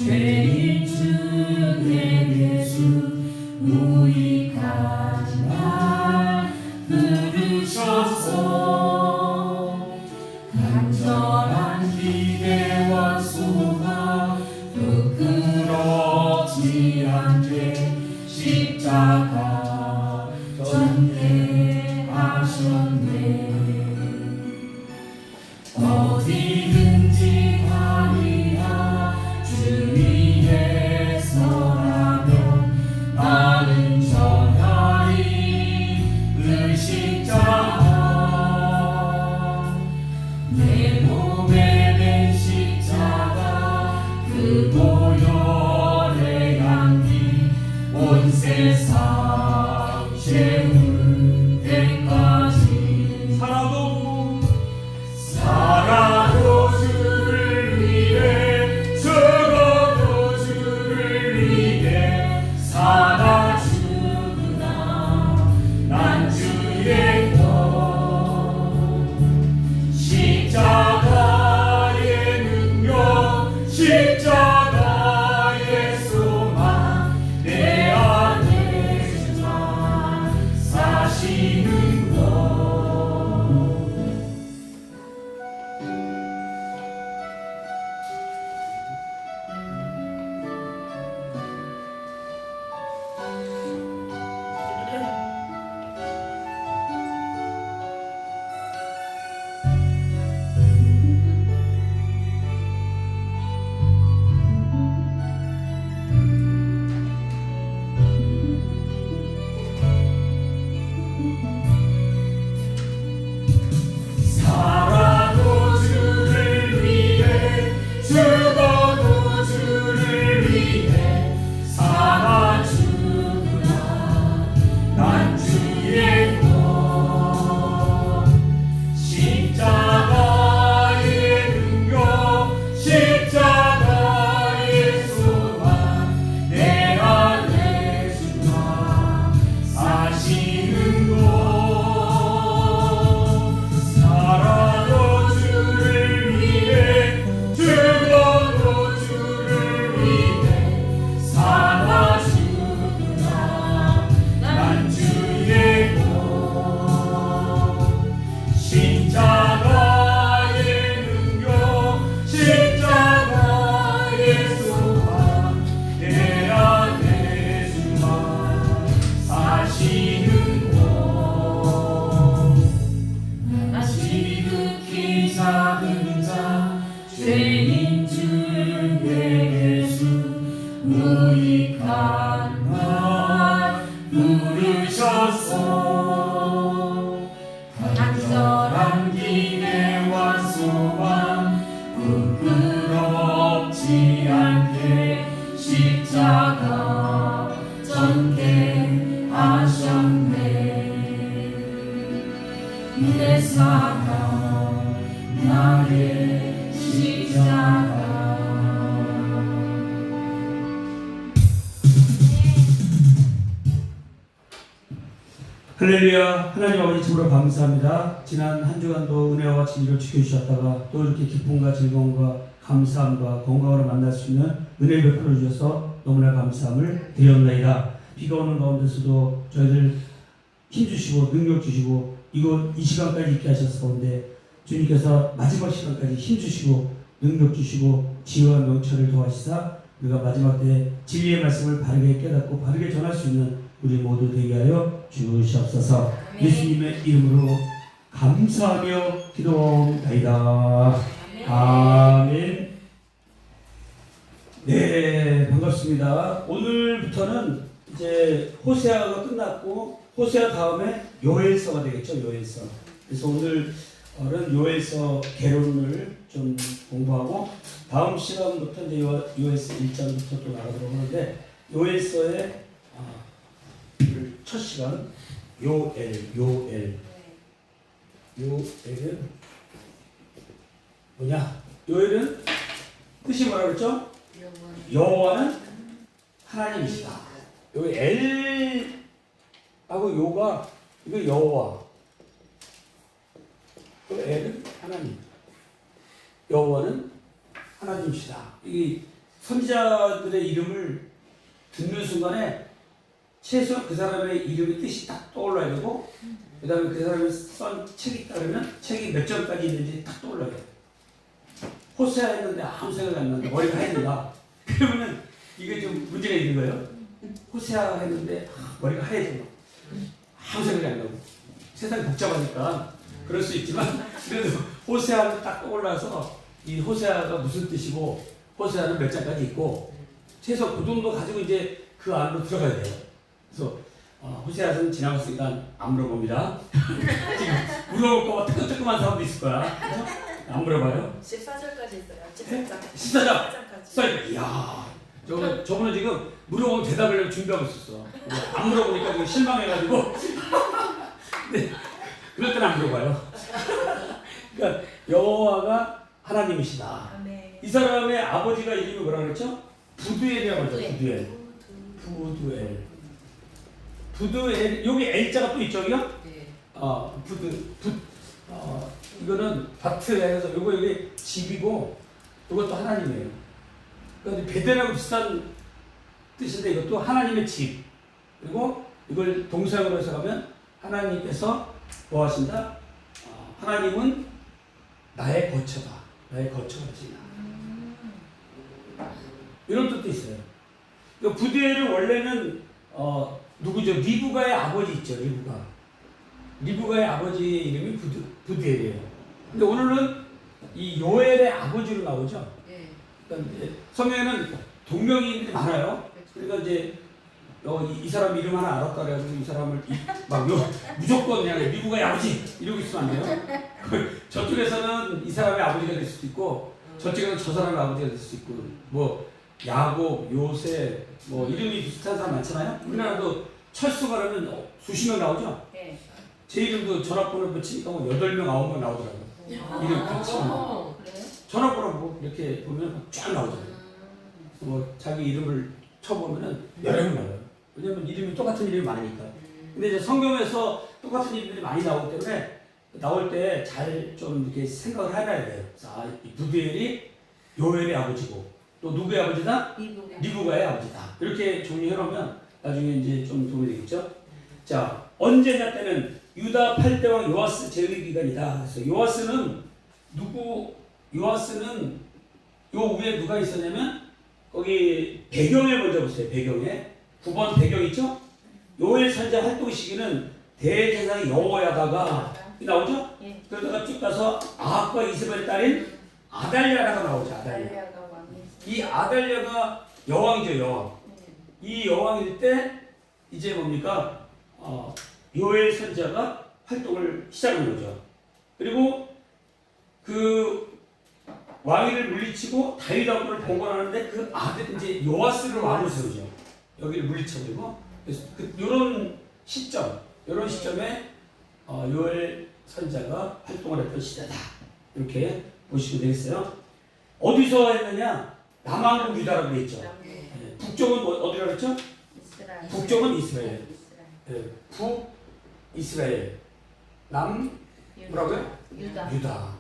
죄인 중에 예수 무익한 날 부르셔서 간절한 기대와 소망 부끄럽지 않게 십자가 전개하셨네. 어디든지 가리라 주 위에 서라면 나는 전하리 그 십자가. 내 몸에 낸 십자가 그 보혈의 향기 온 세상 채울 때까지 살아도 주를 위해 죽어도 주를 위해 살아 주구나 난 주의 것. 십자가의 능력 십자가의 소망 내 안에 주가 사시는 것. 살아도 주를 위해 죽어도 주를 위해 살아 주구나 난 주의 것. 십자가의 능력 십자가의 소망 내 안에 주가 사시는 것. 살아도 주를 위해 죽어도 주를 위해 살아 주구나 난 주의 것. 십자가의 능력 십자가의 소망 내 안에 주가 사시는 것. 지극히 작은 자 죄인 중에 예수 무익한 날 부르셔서 간절한 기대와 소망 부끄럽지 않게 십자가 전개하셨네. 내 사랑 나의 십자가. 할렐루야. 하나님 아버지 참으로 감사합니다. 지난 한 주간도 은혜와 진리를 지켜주셨다가 또 이렇게 기쁨과 즐거움과 감사함과 건강으로 만날 수 있는 은혜를 베풀어 주셔서 너무나 감사함을 드렸나이다. 비가 오는 가운데서도 저희들 힘주시고 능력 주시고 이 시간까지 있게 하셨사온데 주님께서 마지막 시간까지 힘주시고 능력 주시고 지혜와 명철을 도와시사 우리가 마지막 때 진리의 말씀을 바르게 깨닫고 바르게 전할 수 있는 우리 모두 되게 하여 주시옵소서. 예수님의 이름으로 감사하며 기도하옵나이다. 아멘. 네, 반갑습니다. 오늘부터는 이제 호세아가 끝났고 호세아 다음에 요엘서가 되겠죠. 요엘서. 그래서 오늘은 요엘서 개론을 좀 공부하고 다음 시간부터 이제 요엘서 1장부터 또 나가도록 하는데 요엘서의 첫 시간 요엘은 뭐냐? 요엘은 뜻이 뭐라 그랬죠? 여호와는 하나님이시다. 여기 엘하고 요가 이거 여호와, 또 엘은 하나님. 여호와는 하나님이시다. 이 선지자들의 이름을 듣는 순간에 최소한 그 사람의 이름의 뜻이 딱 떠올라야 되고, 그 다음에 그 사람이 쓴 책이 있다 그러면 책이 몇 점까지 있는지 딱 떠올라야 돼. 호세아 했는데 아무 생각이 안 나는데 머리가 하얘진다. 그러면은 이게 좀 문제가 있는 거예요. 호세아 했는데 머리가 하얘진다. 아무 생각이 안 나고. 세상이 복잡하니까 그럴 수 있지만, 그래도 호세아는 딱 떠올라서 이 호세아가 무슨 뜻이고, 호세아는 몇 장까지 있고, 최소 그 정도 가지고 이제 그 안으로 들어가야 돼요. 그래서 호세아서는 지나갔으니까 안 물어봅니다. 지금 물어볼 거가 뜨끔뜨끔한 사람도 있을 거야. 그렇죠? 안 물어봐요. 14절까지 있어요. 14장. 14장 써있다. 이야, 저번에 지금 물어보면 대답을 준비하고 있었어. 안 물어보니까 지금 실망해가지고. 네, 그럴 때는 안 물어봐요. 그러니까 여호와가 하나님이시다. 아멘. 이 사람의 아버지가 이름이 뭐라 그랬죠? 부두엘이라고 하죠. 부두엘. 부두엘. 여기 L자가 또 있죠, 여기요? 네. 이거는 바트에서 요거 여기 집이고, 이것도 하나님이에요. 그러니까 베델하고 비슷한 뜻인데 이것도 하나님의 집. 그리고 이걸 동사형으로 해석하면 하나님께서 뭐 하신다? 하나님은 나의 거처다. 나의 거처가지. 이런 뜻도 있어요. 부두엘은 원래는 누구죠? 리브가의 아버지 있죠. 리브가의 아버지의 이름이 부두엘이에요. 근데 오늘은 이 요엘의 아버지로 나오죠. 네. 그러니까 이제 성경에는 동명이인들이 많아요. 그러니까 이제 이 사람 이름 하나 알았다 그래가지고 이 사람을 무조건 그냥 리브가의 아버지 이러고 있으면 안 돼요. 저쪽에서는 이 사람의 아버지가 될 수도 있고, 저쪽에서는 저 사람의 아버지가 될 수도 있고, 뭐 야곱, 요셉, 뭐 이름이 비슷한 사람 많잖아요. 우리나라도 철수가 그러면 수십 명 나오죠. 네. 제 이름도 전화번호 붙이니까 뭐 8명, 9명 나오더라고요. 이름 붙이면. 그래요? 전화번호 뭐 이렇게 보면 쫙 나오잖아요. 뭐 자기 이름을 쳐보면은 여러 명 나와요. 왜냐면 이름이 똑같은 이름이 많으니까. 근데 이제 성경에서 똑같은 이름들이 많이 나오기 때문에 나올 때 잘 좀 이렇게 생각을 해놔야 돼요. 자, 이 부두엘이 요엘의 아버지고, 또 누구의 아버지다? 리브가의 아버지다. 이렇게 정리해놓으면 나중에 이제 좀 도움이 되겠죠. 자, 언제냐 때는 유다 8대왕 요아스 제위 기간이다. 그래서 요아스는 요 위에 누가 있었냐면, 거기 배경에 먼저 보세요. 배경에 9번 배경 있죠? 요엘 선지자 활동 시기는 대제사장 여호야다가 나오죠? 예. 그러다가 쭉 가서 아합과 이스벨의 딸인 아달랴가 나오죠. 아달랴. 달리아가 왕이. 이 아달랴가 여왕이죠. 여왕. 이 여왕일 때 이제 뭡니까? 요엘 선지자가 활동을 시작한 거죠. 그리고 그 왕위를 물리치고 다윗 왕국을 봉건하는데 그 아들 이제 요아스를 왕으로 세우죠. 여기를 물리쳐버리고, 그래서 이런 시점에 요엘 선지자가 활동을 했던 시대다. 이렇게 보시면 되겠어요. 어디서 했느냐? 남왕국 유다라고 되어 있죠. 네. 북쪽은 어디라고 했죠? 이스라엘. 북쪽은 이스라엘. 이스라엘. 북 이스라엘. 남 뭐라고요? 유다.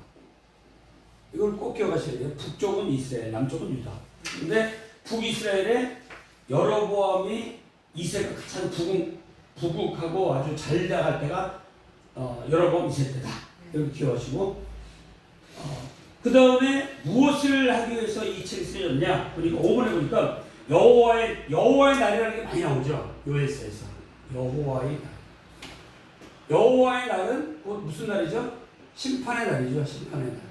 이걸 꼭 기억하셔야 돼요. 북쪽은 이스라엘, 남쪽은 유다. 근데 북이스라엘에 여로보암이 이세가 가장 부국하고 아주 잘 나갈 때가 여로보암 2세 때다. 이렇게 기억하시고, 그 다음에 무엇을 하기 위해서 이 책이 쓰여졌냐? 보니까 5번에 보니까 여호와의 날이라는 게 많이 나오죠. 요엘서에서 여호와의 날은 곧 무슨 날이죠? 심판의 날이죠. 심판의 날.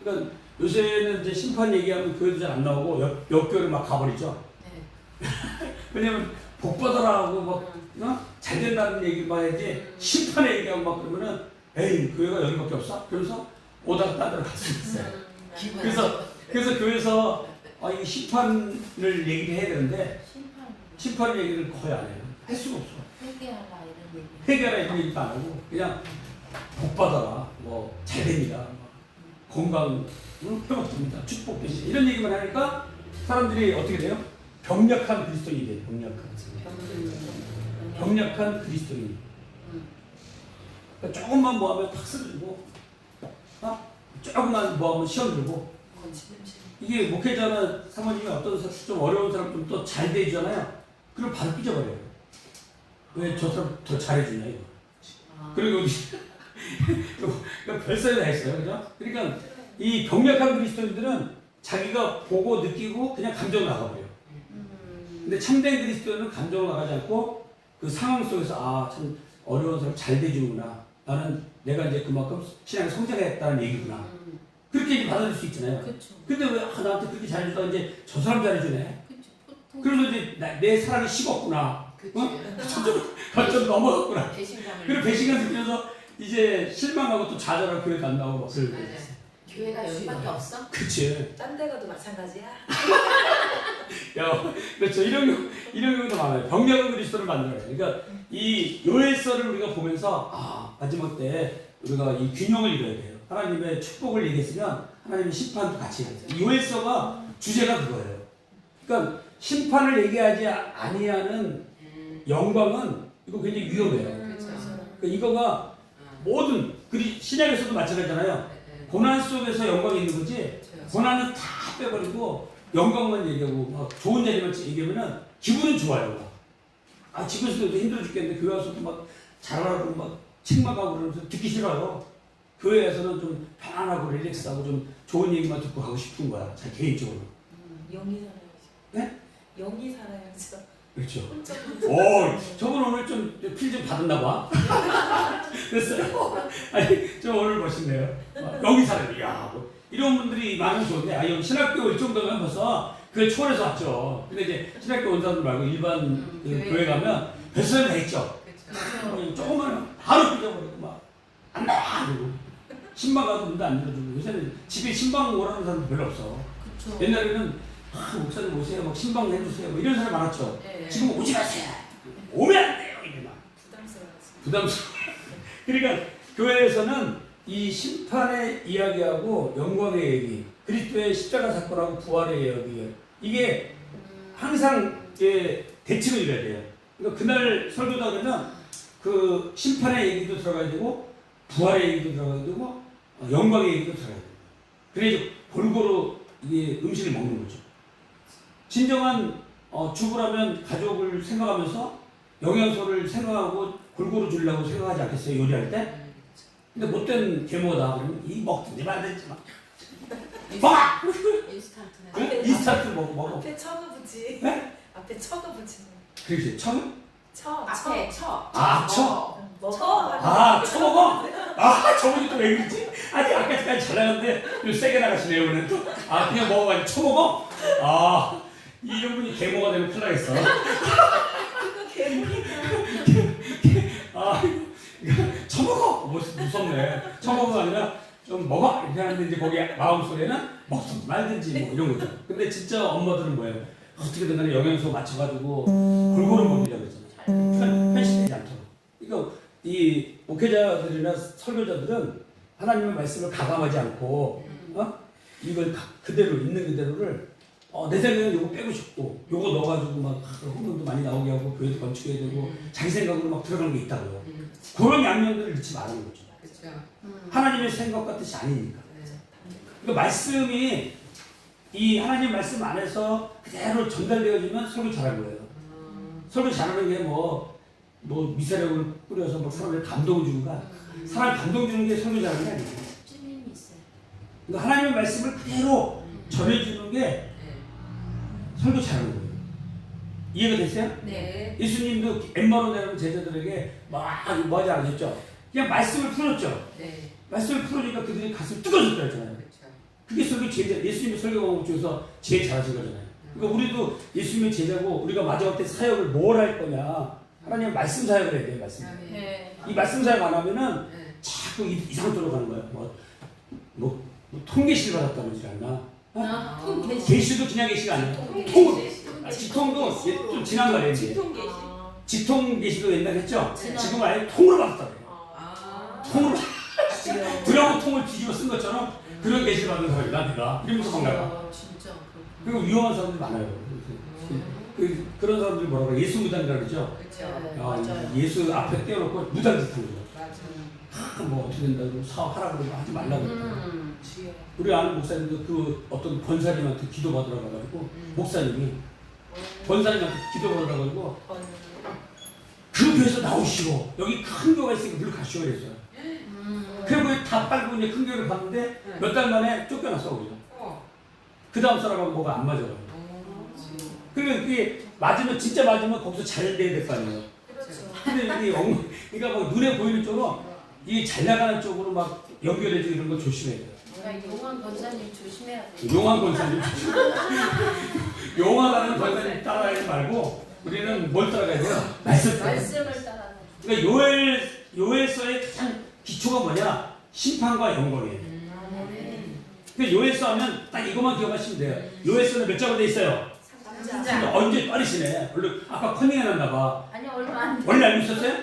그러니까 요새는 이제 심판 얘기하면 교회도 잘 안 나오고 역교를 막 가버리죠. 네. 왜냐면 복 받아라고 막 잘 된다는 얘기만 해야지 심판의 얘기하고 막 그러면은 에이 교회가 여기밖에 없어? 그러면서 오다가 딴 데로 갈 수 있어요. 그래서 교회에서 이 심판을 얘기를 해야 되는데 심판 얘기를 거의 안 해요. 할 수가 없어. 회개하라 이런 얘기도 안 하고 그냥 복 받아라, 뭐 잘 됩니다, 건강 회복됩니다, 축복됩니다 이런 얘기만 하니까 사람들이 어떻게 돼요? 병약한 그리스도인이 돼요. 병약한 그리스도인. 그러니까 조금만 뭐하면 탁 쓰러지고, 조금만 뭐하면 시험 들고, 이게 목회자나 사모님이 어떤 좀 어려운 사람 좀 또 잘 대주잖아요. 그럼 바로 삐져버려요. 왜 저 사람 더 잘해주냐 이거. 그리고 별소리 다 했어요, 그죠? 그러니까 이 병약한 그리스도인들은 자기가 보고 느끼고 그냥 감정 나가버려요. 근데 참된 그리스도인은 감정을 나가지 않고 그 상황 속에서 아, 참 어려운 사람 잘 대주는구나. 나는 내가 이제 그만큼 신앙이 성장했다는 얘기구나. 그렇게 이제 받아들일 수 있잖아요. 그렇죠. 근데 왜 나한테 그렇게 잘해주다가 이제 저 사람 잘해주네. 그렇죠. 보통 그래서 이제 내 사랑이 식었구나. 그치. 좀 넘어갔구나. 배신감을. 그리고 배신감 느끼면서 이제 실망하고 또 좌절하고 교회도 안 나오고 막 그러고. 교회가 여기밖에 없어? 그치. 딴 데 가도 마찬가지야. 야, 그렇죠. 이런 경우도 많아요. 병약한 그리스도를 만들어요. 그러니까 이 요엘서를 우리가 보면서 아, 마지막 때 우리가 이 균형을 이뤄야 돼요. 하나님의 축복을 얘기했으면 하나님의 심판도 같이 해야 돼요. 이 요엘서가 주제가 그거예요. 그러니까 심판을 얘기하지 아니하는 영광은 이거 굉장히 위험해요. 그러니까 이거가 모든 신약에서도 마찬가지잖아요. 고난 속에서 영광이 있는 거지. 고난은 다 빼버리고 영광만 얘기하고 막 좋은 얘기만 얘기하면은 기분은 좋아요. 아, 집에서도 힘들어 죽겠는데 교회 와서도 막 잘하라고 막 책망하고 그러면서 듣기 싫어요. 교회에서는 좀 편안하고 릴렉스하고 좀 좋은 얘기만 듣고 가고 싶은 거야. 자, 개인적으로. 영이 살아야죠. 네? 영이 살아야죠. 그렇죠. 혼자 오, 저분 오늘 좀 필 좀 받았나 봐. 됐어요. 아니, 좀 오늘 멋있네요. 여기 사람이, 야, 뭐, 이런 분들이 많으면 좋은데, 아, 여기 신학교 이 정도면 벌써 그걸 초월해서 왔죠. 근데 이제 신학교 온 사람들 말고 일반 그 교회 가면 별소리 다 했죠. 조금만 바로 삐져버리고 막, 안 나와! 그러고. 신방 가도 문도 안 열어주고. 요새는 집에 신방 오라는 사람도 별로 없어. 그쵸. 옛날에는 아, 목사님 오세요. 막 신방 해주세요. 뭐 이런 사람 많았죠. 네. 지금 오지 마세요. 오면 안 돼요. 이게 막 부담스러워서. 부담스러워. 그러니까 교회에서는 이 심판의 이야기하고 영광의 얘기, 그리스도의 십자가 사건하고 부활의 이야기, 이게 항상 대치로 이뤄야 돼요. 그러니까 그날 설교다 그러면 그 심판의 얘기도 들어가야 되고 부활의 얘기도 들어가야 되고 영광의 얘기도 들어가야 돼요. 그래서 골고루 이게 음식을 먹는 거죠. 진정한 주부라면 가족을 생각하면서 영양소를 생각하고 골고루 주려고 생각하지 않겠어요? 요리할 때? 근데 못된 계모다 그러면 이 먹든지 말든지 막 먹어! 인스턴트네. 인스턴트 먹어. 앞에 처가 붙이. 네? 앞에 처가 붙이는. 그렇지. 청? 앞에 쳐. 아, 청? 먹어. 아, 처먹어? 아, 저분이 또 왜 그러지? 아니, 아까까지 잘 나갔는데 좀 세게 나가시네요, 오늘 또. 아, 그냥 먹어가지고 처먹어? 아, 이런 분이 계모가 되면 큰일 나겠어. 그거 개물이다. 아, 처먹어! 무섭네. 처먹어가 아니라 좀 먹어! 이렇게 하는데 이제 거기 마음속에는 먹든지 말든지 뭐 이런 거죠. 근데 진짜 엄마들은 뭐예요? 어떻게든 간에 영양소 맞춰가지고 골고루 먹으려고 했잖아요. 편식되지 않도록. 그러니까 이 목회자들이나 설교자들은 하나님의 말씀을 가감하지 않고 이걸 그대로 있는 그대로를 내 생각에는 요거 빼고 싶고 요거 넣어가지고 막 흥분도 많이 나오게 하고 교회도 건축해야 되고 자기 생각으로 막 들어가는 게 있다고요. 그런 양면들을 넣지 말라는 거죠. 그렇죠. 하나님의 생각 같듯이 아니니까. 그러니까 말씀이 이 하나님 말씀 안에서 그대로 전달되어지면 설교 잘한 거예요. 설교 잘하는 게 뭐 미사력을 뿌려서 뭐 사람을 감동 주는 거 사람 감동 주는 게 설교 잘하는 게 아니에요. 그러니까 하나님의 말씀을 그대로 전해주는 게 설교 잘하는 거예요. 이해가 됐어요? 네. 예수님도 엠마로 내려온 제자들에게 막 뭐 하지 않으셨죠? 그냥 말씀을 풀었죠. 네. 말씀을 풀으니까 그들이 가슴이 뜨거워졌다 했잖아요. 그렇죠. 그게 설교 제자, 예수님의 설교 방법 중에서 제일 잘하신 거잖아요. 그러니까 우리도 예수님의 제자고 우리가 마지막 때 사역을 뭘 할 거냐? 하나님 말씀 사역을 해야 돼요. 말씀. 네. 이 말씀 사역 안 하면은 네. 자꾸 이상한 쪽으로 가는 거예요. 뭐 통계실 받았다는지 않나? 계시도 그냥 계시가 아니에요. 지통도 좀 지난 거예요. 이제. 직통 계시. 지통 계시도 옛날에 했죠. 지난. 지금 아예 통으로 받았다고 해요. 아. 통으로 드라마 통을 뒤집어 쓴 것처럼 그런 계시 받은 사람이다 내가 이러면서 막 나가. 진짜 그렇구나. 그리고 위험한 사람들이 많아요. 그런 사람들이 뭐라고 해요? 예수 무당이라고 그러죠. 그렇죠. 아, 맞아요. 예수 앞에 떼어놓고 무당짓 하는 거죠. 맞아요. 뭐 어떻게 된다고 사업하라고 그러고 하지 말라고 그랬다. 주여. 우리 아는 목사님도 그 어떤 권사님한테 기도받으러 가가지고 목사님이 권사님한테 기도받으러 가가지고 그 교회에서 나오시고 여기 큰 교회가 있으니까 물로 가시오 그랬어요. 그리고 다 빨고 이제 큰 교회를 갔는데 몇 달 만에 쫓겨났어 거기서. 그 다음 사람하고 뭐가 안 맞아가지고. 그러니까 그게 맞으면 진짜 맞으면 거기서 잘 돼야 될 거 아니에요. 그렇죠. 근데 이게 그러니까 막 눈에 보이는 쪽으로 이 잘 나가는 쪽으로 막 연결해서 이런 거 조심해야 돼요. 용환 권사님 조심해야 돼. 용한 권사님 용하다는 권사님 따라가지 말고 우리는 뭘 따라가야 돼요? 말씀을 따라. 그러니까 요엘서의 가장 기초가 뭐냐? 심판과 영광이에요. 근데 요엘서 하면 딱 이것만 기억하시면 돼요. 요엘서는 몇 장으로 돼 있어요? 진짜. 언제 빠르시네. 얼른 아까 컨닝 해놨나 봐. 아니 얼마 안 돼. 원래 알고 있었어요?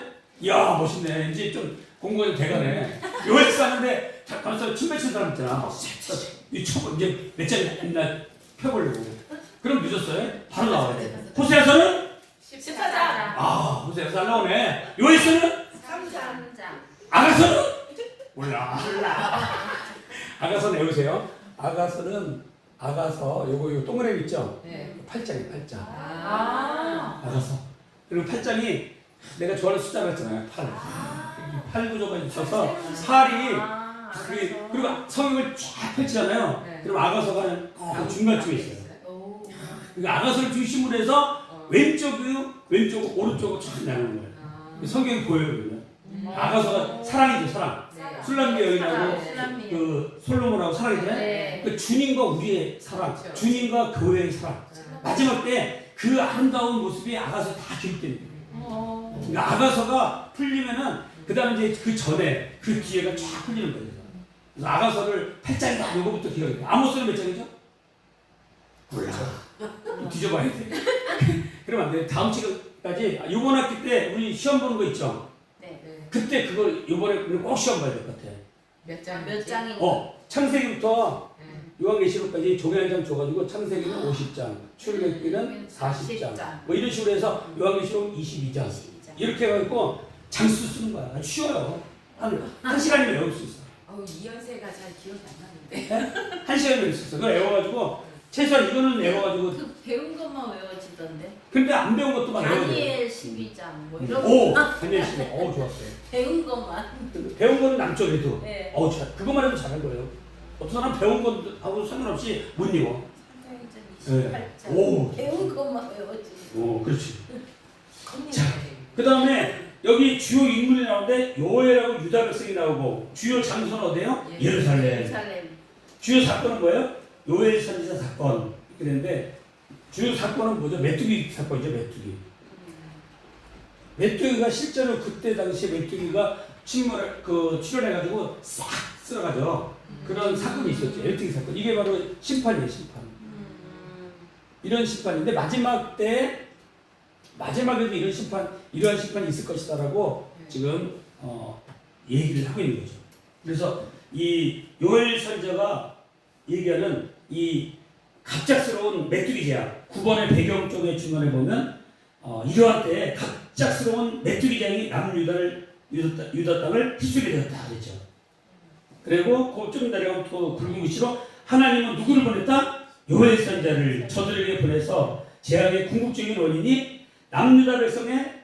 이야 멋있네. 이제 좀 공부가 좀 돼가네. 요엘서 하는데 가면서 춤 맺힌 사람 있잖아. 이 춤 이제 몇 장 맨날 펴보려고. 그럼 늦었어요? 바로 나와야 돼. 호세아서는? 14장. 아 호세아서 잘 나오네. 요엘서는? 3장. 아가서는? 몰라. 아가서 내우세요. 아가서 요거 동그라미 있죠? 네. 8장이에요 8장. 아. 그리고 8장이 내가 좋아하는 숫자가 있잖아요. 8 구조가 있어서 8이 그리고 성경을 쫙 펼치잖아요. 네. 그럼 아가서가 그 중간쯤에 있어요. 오. 그러니까 아가서를 중심으로 해서 왼쪽이요, 왼쪽, 오른쪽으로 쫙 나누는 거예요. 성경이 보여요. 그러면. 아가서가 사랑이죠, 사랑. 네. 술람비 여인하고 술람비. 그 솔로몬하고 사랑이잖아요. 네. 그 주님과 우리의 사랑, 그렇죠. 주님과 교회의 사랑. 마지막 때 그 아름다운 모습이 아가서 다 기록되는 거예요. 그러니까 아가서가 풀리면은 그 다음에 이제 그 전에 그 뒤에가 쫙 풀리는 거예요. 그래서 아가서를 8장이다 요거부터 기억해요. 아모스는 몇 장이죠? 몰라. 뒤져봐야 돼. 그러면 안 돼. 다음 시간까지 요번 학기 때 우리 시험 보는 거 있죠? 네. 그때 그걸 요번에 꼭 시험 봐야 될 것 같아. 몇 장이? 창세기부터 요한계시록까지 종이 한 장 줘가지고 창세기는 50장, 출애굽기는 40장, 뭐 이런 식으로 해서 요한계시록 22장 이렇게 해가지고 장수 쓰는 거야. 쉬워요. 한 시간이면 외울 수 있어. 이연세가 잘 기억이 안 나는데. 한 시간이면 외울 수 있어. 그거 외워가지고 최소한 이거는 외워가지고. 그 배운 것만 외워지던데. 근데 안 배운 것도 막 외워야 돼. 다니엘 12장 뭐 이런 오, 거. 다니엘 12장. 좋았어요. 배운 것만. 배운 거는 남쪽에도. 네. 그것만 해도 잘한 거예요. 어떤 사람 배운 거하고 상관없이 못 읽어. 네. 28장. 오. 배운 것만 외워지. 그렇지. 자, 그 다음에 여기 주요 인물이 나오는데 요엘하고 유다 백성이 나오고 주요 장소는 어디예요? 예루살렘. 예루살렘. 주요 사건은 뭐예요? 요엘 선지자 사건 이렇게 되는데 주요 사건은 뭐죠? 메뚜기 사건이죠. 메뚜기가 실제로 그때 당시에 메뚜기가 출현해가지고 싹 쓸어가죠. 그런 사건이 있었죠. 메뚜기 사건. 이게 바로 심판이에요. 심판. 이런 심판인데 마지막에도 이러한 심판이 있을 것이다라고 지금 얘기를 하고 있는 거죠. 그래서 이 요엘 선지자가 얘기하는 이 갑작스러운 메뚜기 재앙 9번의 배경 쪽에 중간에 보면 이러한 때에 갑작스러운 메뚜기 재앙이 유다 땅을 휩쓸게 되었다 그랬죠. 그리고 그좀 내려가면 또 굵은 글씨로 하나님은 누구를 보냈다? 요엘 선지자를 저들에게 보내서 재앙의 궁극적인 원인이 남유다 백성의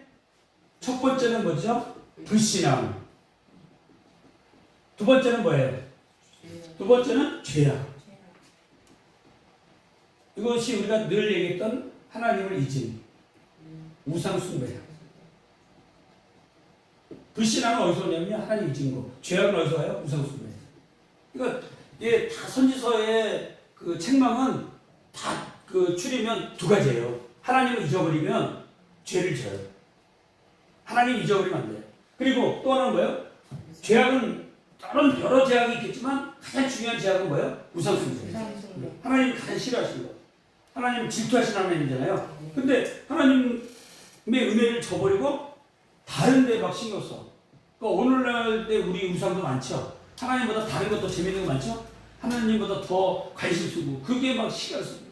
첫 번째는 뭐죠? 불신앙. 두 번째는 뭐예요? 두 번째는 죄악. 이것이 우리가 늘 얘기했던 하나님을 잊은 우상 숭배야. 불신앙은 어디서 오냐면 하나님 잊은 거. 죄악은 어디서 와요? 우상 숭배. 그러니까 다 선지서의 그 책망은 다 그 추리면 두 가지예요. 하나님을 잊어버리면 죄를 져요. 하나님 잊어버리면 안 돼요. 그리고 또 하나는 뭐예요? 죄악은 다른 여러 죄악이 있겠지만 가장 중요한 죄악은 뭐예요? 우상 숭배예요. 하나님이 가장 싫어하시는 거. 하나님 질투하시는 하나님이잖아요. 근데 하나님의 은혜를 저버리고 다른 데 막 신경 써. 그러니까 오늘날 때 우리 우상도 많죠. 하나님보다 다른 것도 재밌는 거 많죠. 하나님보다 더 관심 쓰고 그게 막 시간을 씁니다.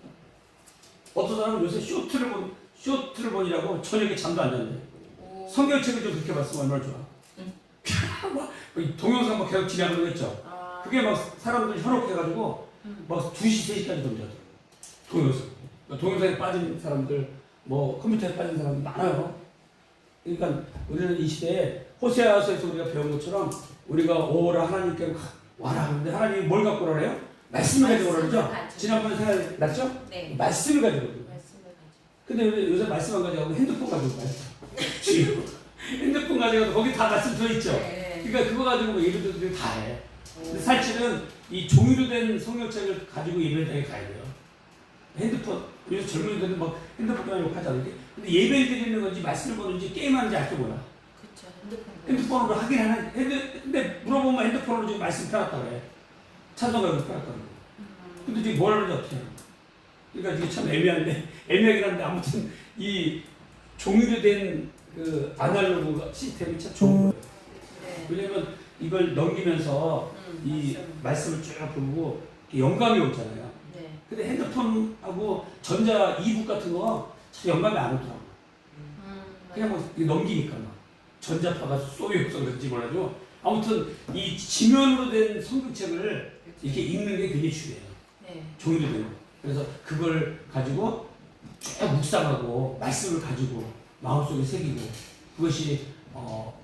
어떤 사람은 요새 쇼트를 보니라고 저녁에 잠도 안 자는데 성경책을 좀 그렇게 봤으면 얼마나 좋아. 막 동영상 막 계속 지나가는 거 있죠. 아, 그게 막 사람들 현혹해가지고 막 2시, 3시까지 돌리더라고요. 동영상. 동영상에 빠진 사람들, 뭐 컴퓨터에 빠진 사람들 많아요. 그러니까 우리는 이 시대에 호세아서에서 우리가 배운 것처럼 우리가 오라 하나님께 와라 하는데 하나님이 뭘 갖고 오라래요? 말씀을 가지고 오라 그러죠? 지난번에 생각났죠? 네. 말씀을 가지고 오라. 말씀을 가지고. 근데 우리 요새 말씀 안 가져가고 핸드폰 가지고 가요. 지금 핸드폰 가져가도 거기 다 말씀 들어있죠? 네. 그러니까 그거 가지고 뭐 예배드리고 다 해. 근데 사실은 이 종이로 된 성경책을 가지고 예배당에 가야 돼요. 핸드폰, 요새 젊은이들은 막 핸드폰 가지고 하잖아요. 근데 예배를 드리는 건지 말씀을 보는지 게임하는지 알 게 뭐야. 그쵸. 핸드폰. 핸드폰으로 하긴 하는데 근데 물어보면 핸드폰으로 지금 말씀 펴놨다 그래. 찬송가로 펴놨다 그래. 근데 지금 뭘 하는지 어떻게 해. 그러니까 이게 참 애매하긴 한데 아무튼 이 종이로 된 그 아날로그 시스템이 참 좋은 거예요. 네. 왜냐면 이걸 넘기면서 이 말씀을 쭉 보고 영감이 오잖아요. 네. 근데 핸드폰하고 전자 이북 같은 거 참 영감이 안 오더라고. 그냥 뭐 넘기니까 막 전자파가 쏘여서 그런지 몰라도 아무튼 이 지면으로 된 성경책을 이렇게 읽는 게 굉장히 중요해요. 네. 종이로 된 거. 그래서 그걸 가지고 쭉 묵상하고 말씀을 가지고 마음속에 새기고 그것이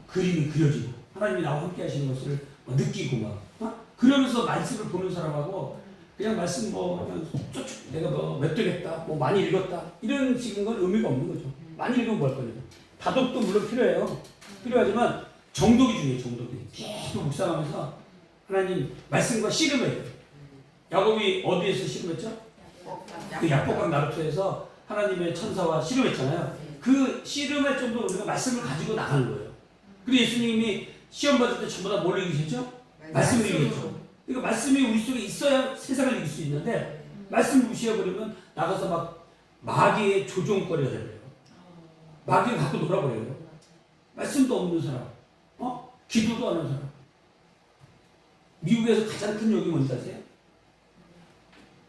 그림이 그려지고 하나님이 나와 함께 하시는 것을 느끼고 막 그러면서 말씀을 보는 사람하고 그냥 말씀 뭐 그냥 쭉 내가 뭐 몇 되겠다 뭐 많이 읽었다 이런 식인 건 의미가 없는 거죠. 많이 읽으면 뭘 거예요. 다독도 물론 필요해요. 필요하지만 정독이 중요해요. 정독이 계속 묵상하면서 하나님 말씀과 씨름해요. 야곱이 어디에서 씨름했죠? 그 약복강 나루터에서 하나님의 천사와 씨름했잖아요. 그 씨름의 정도로 우리가 말씀을 가지고 나가는 거예요. 그리고 예수님이 시험 받을 때 전부 다 뭘 이기셨죠? 말씀을 이기셨죠. 그러니까 말씀이 우리 속에 있어야 세상을 이길 수 있는데 말씀을 무시해버리면 나가서 막 마귀의 조종거리가 돼요. 마귀가 갖고 놀아버려요. 말씀도 없는 사람, 기도도 안 하는 사람. 미국에서 가장 큰 욕이 뭔지 아세요?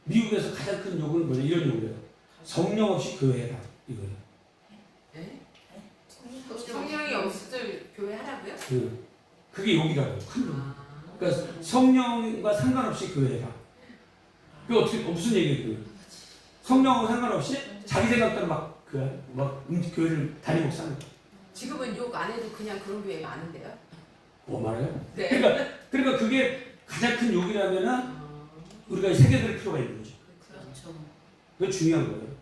미국에서 가장 큰 욕은 뭐냐? 이런 욕이에요. 성령 없이 교회해라. 이거예요. 네? 성령이 없을 때 교회 하라고요? 그게 욕이라고. 큰 욕. 아. 그러니까 성령과 상관없이 교회해라. 그게 어떻게, 무슨 얘기예요? 그게? 성령하고 상관없이 자기 생각대로 막 교회를 다니고 사는 거예요. 지금은 욕 안 해도 그냥 그런 교회 많은데요? 뭐 말해요? 네. 그러니까 그게 가장 큰 욕이라면은 우리가 새겨들 필요가 있는 거죠. 그렇죠. 그게 중요한 거예요.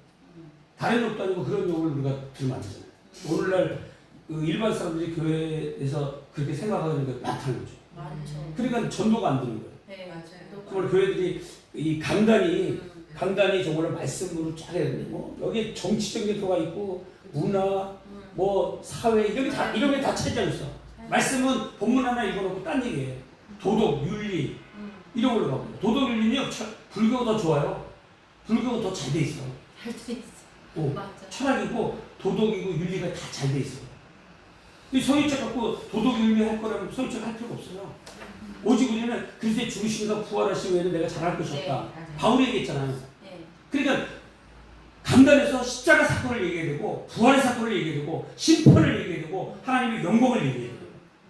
다른 욕도 아니고 그런 욕을 우리가 들으면 안 되잖아요. 오늘날 그 일반 사람들이 교회에서 그렇게 생각하는 게 많다는 거죠. 많죠. 그러니까 전도가 안 되는 거예요. 네, 맞아요. 정말 교회들이 이 강단이 정말 말씀으로 쫙 해야 되는데 뭐 여기 정치적인 게 들어가 있고 문화 뭐 사회 이런 게 다 차지하고 있어. 말씀은 본문 하나 읽어놓고 딴 얘기예요. 도덕, 윤리 이런 걸로 가고 도덕, 윤리는요 불교가 더 좋아요. 불교가 더 잘 돼 있어. 할수 있어. 맞아. 철학이고 도덕이고 윤리가 다 잘 돼 있어. 이 성의책 갖고 도덕 윤리 할 거라면 성의책 할 필요가 없어요. 오직 우리는 그리스도의 죽으심과 부활하심 외에는 내가 잘할 것이 없다. 네, 바울이 얘기했잖아요. 네. 그러니까 강단에서 십자가 사건을 얘기해야 되고 부활의 사건을 얘기해야 되고 심판을 얘기해야 되고 하나님의 영광을 얘기해야 돼요.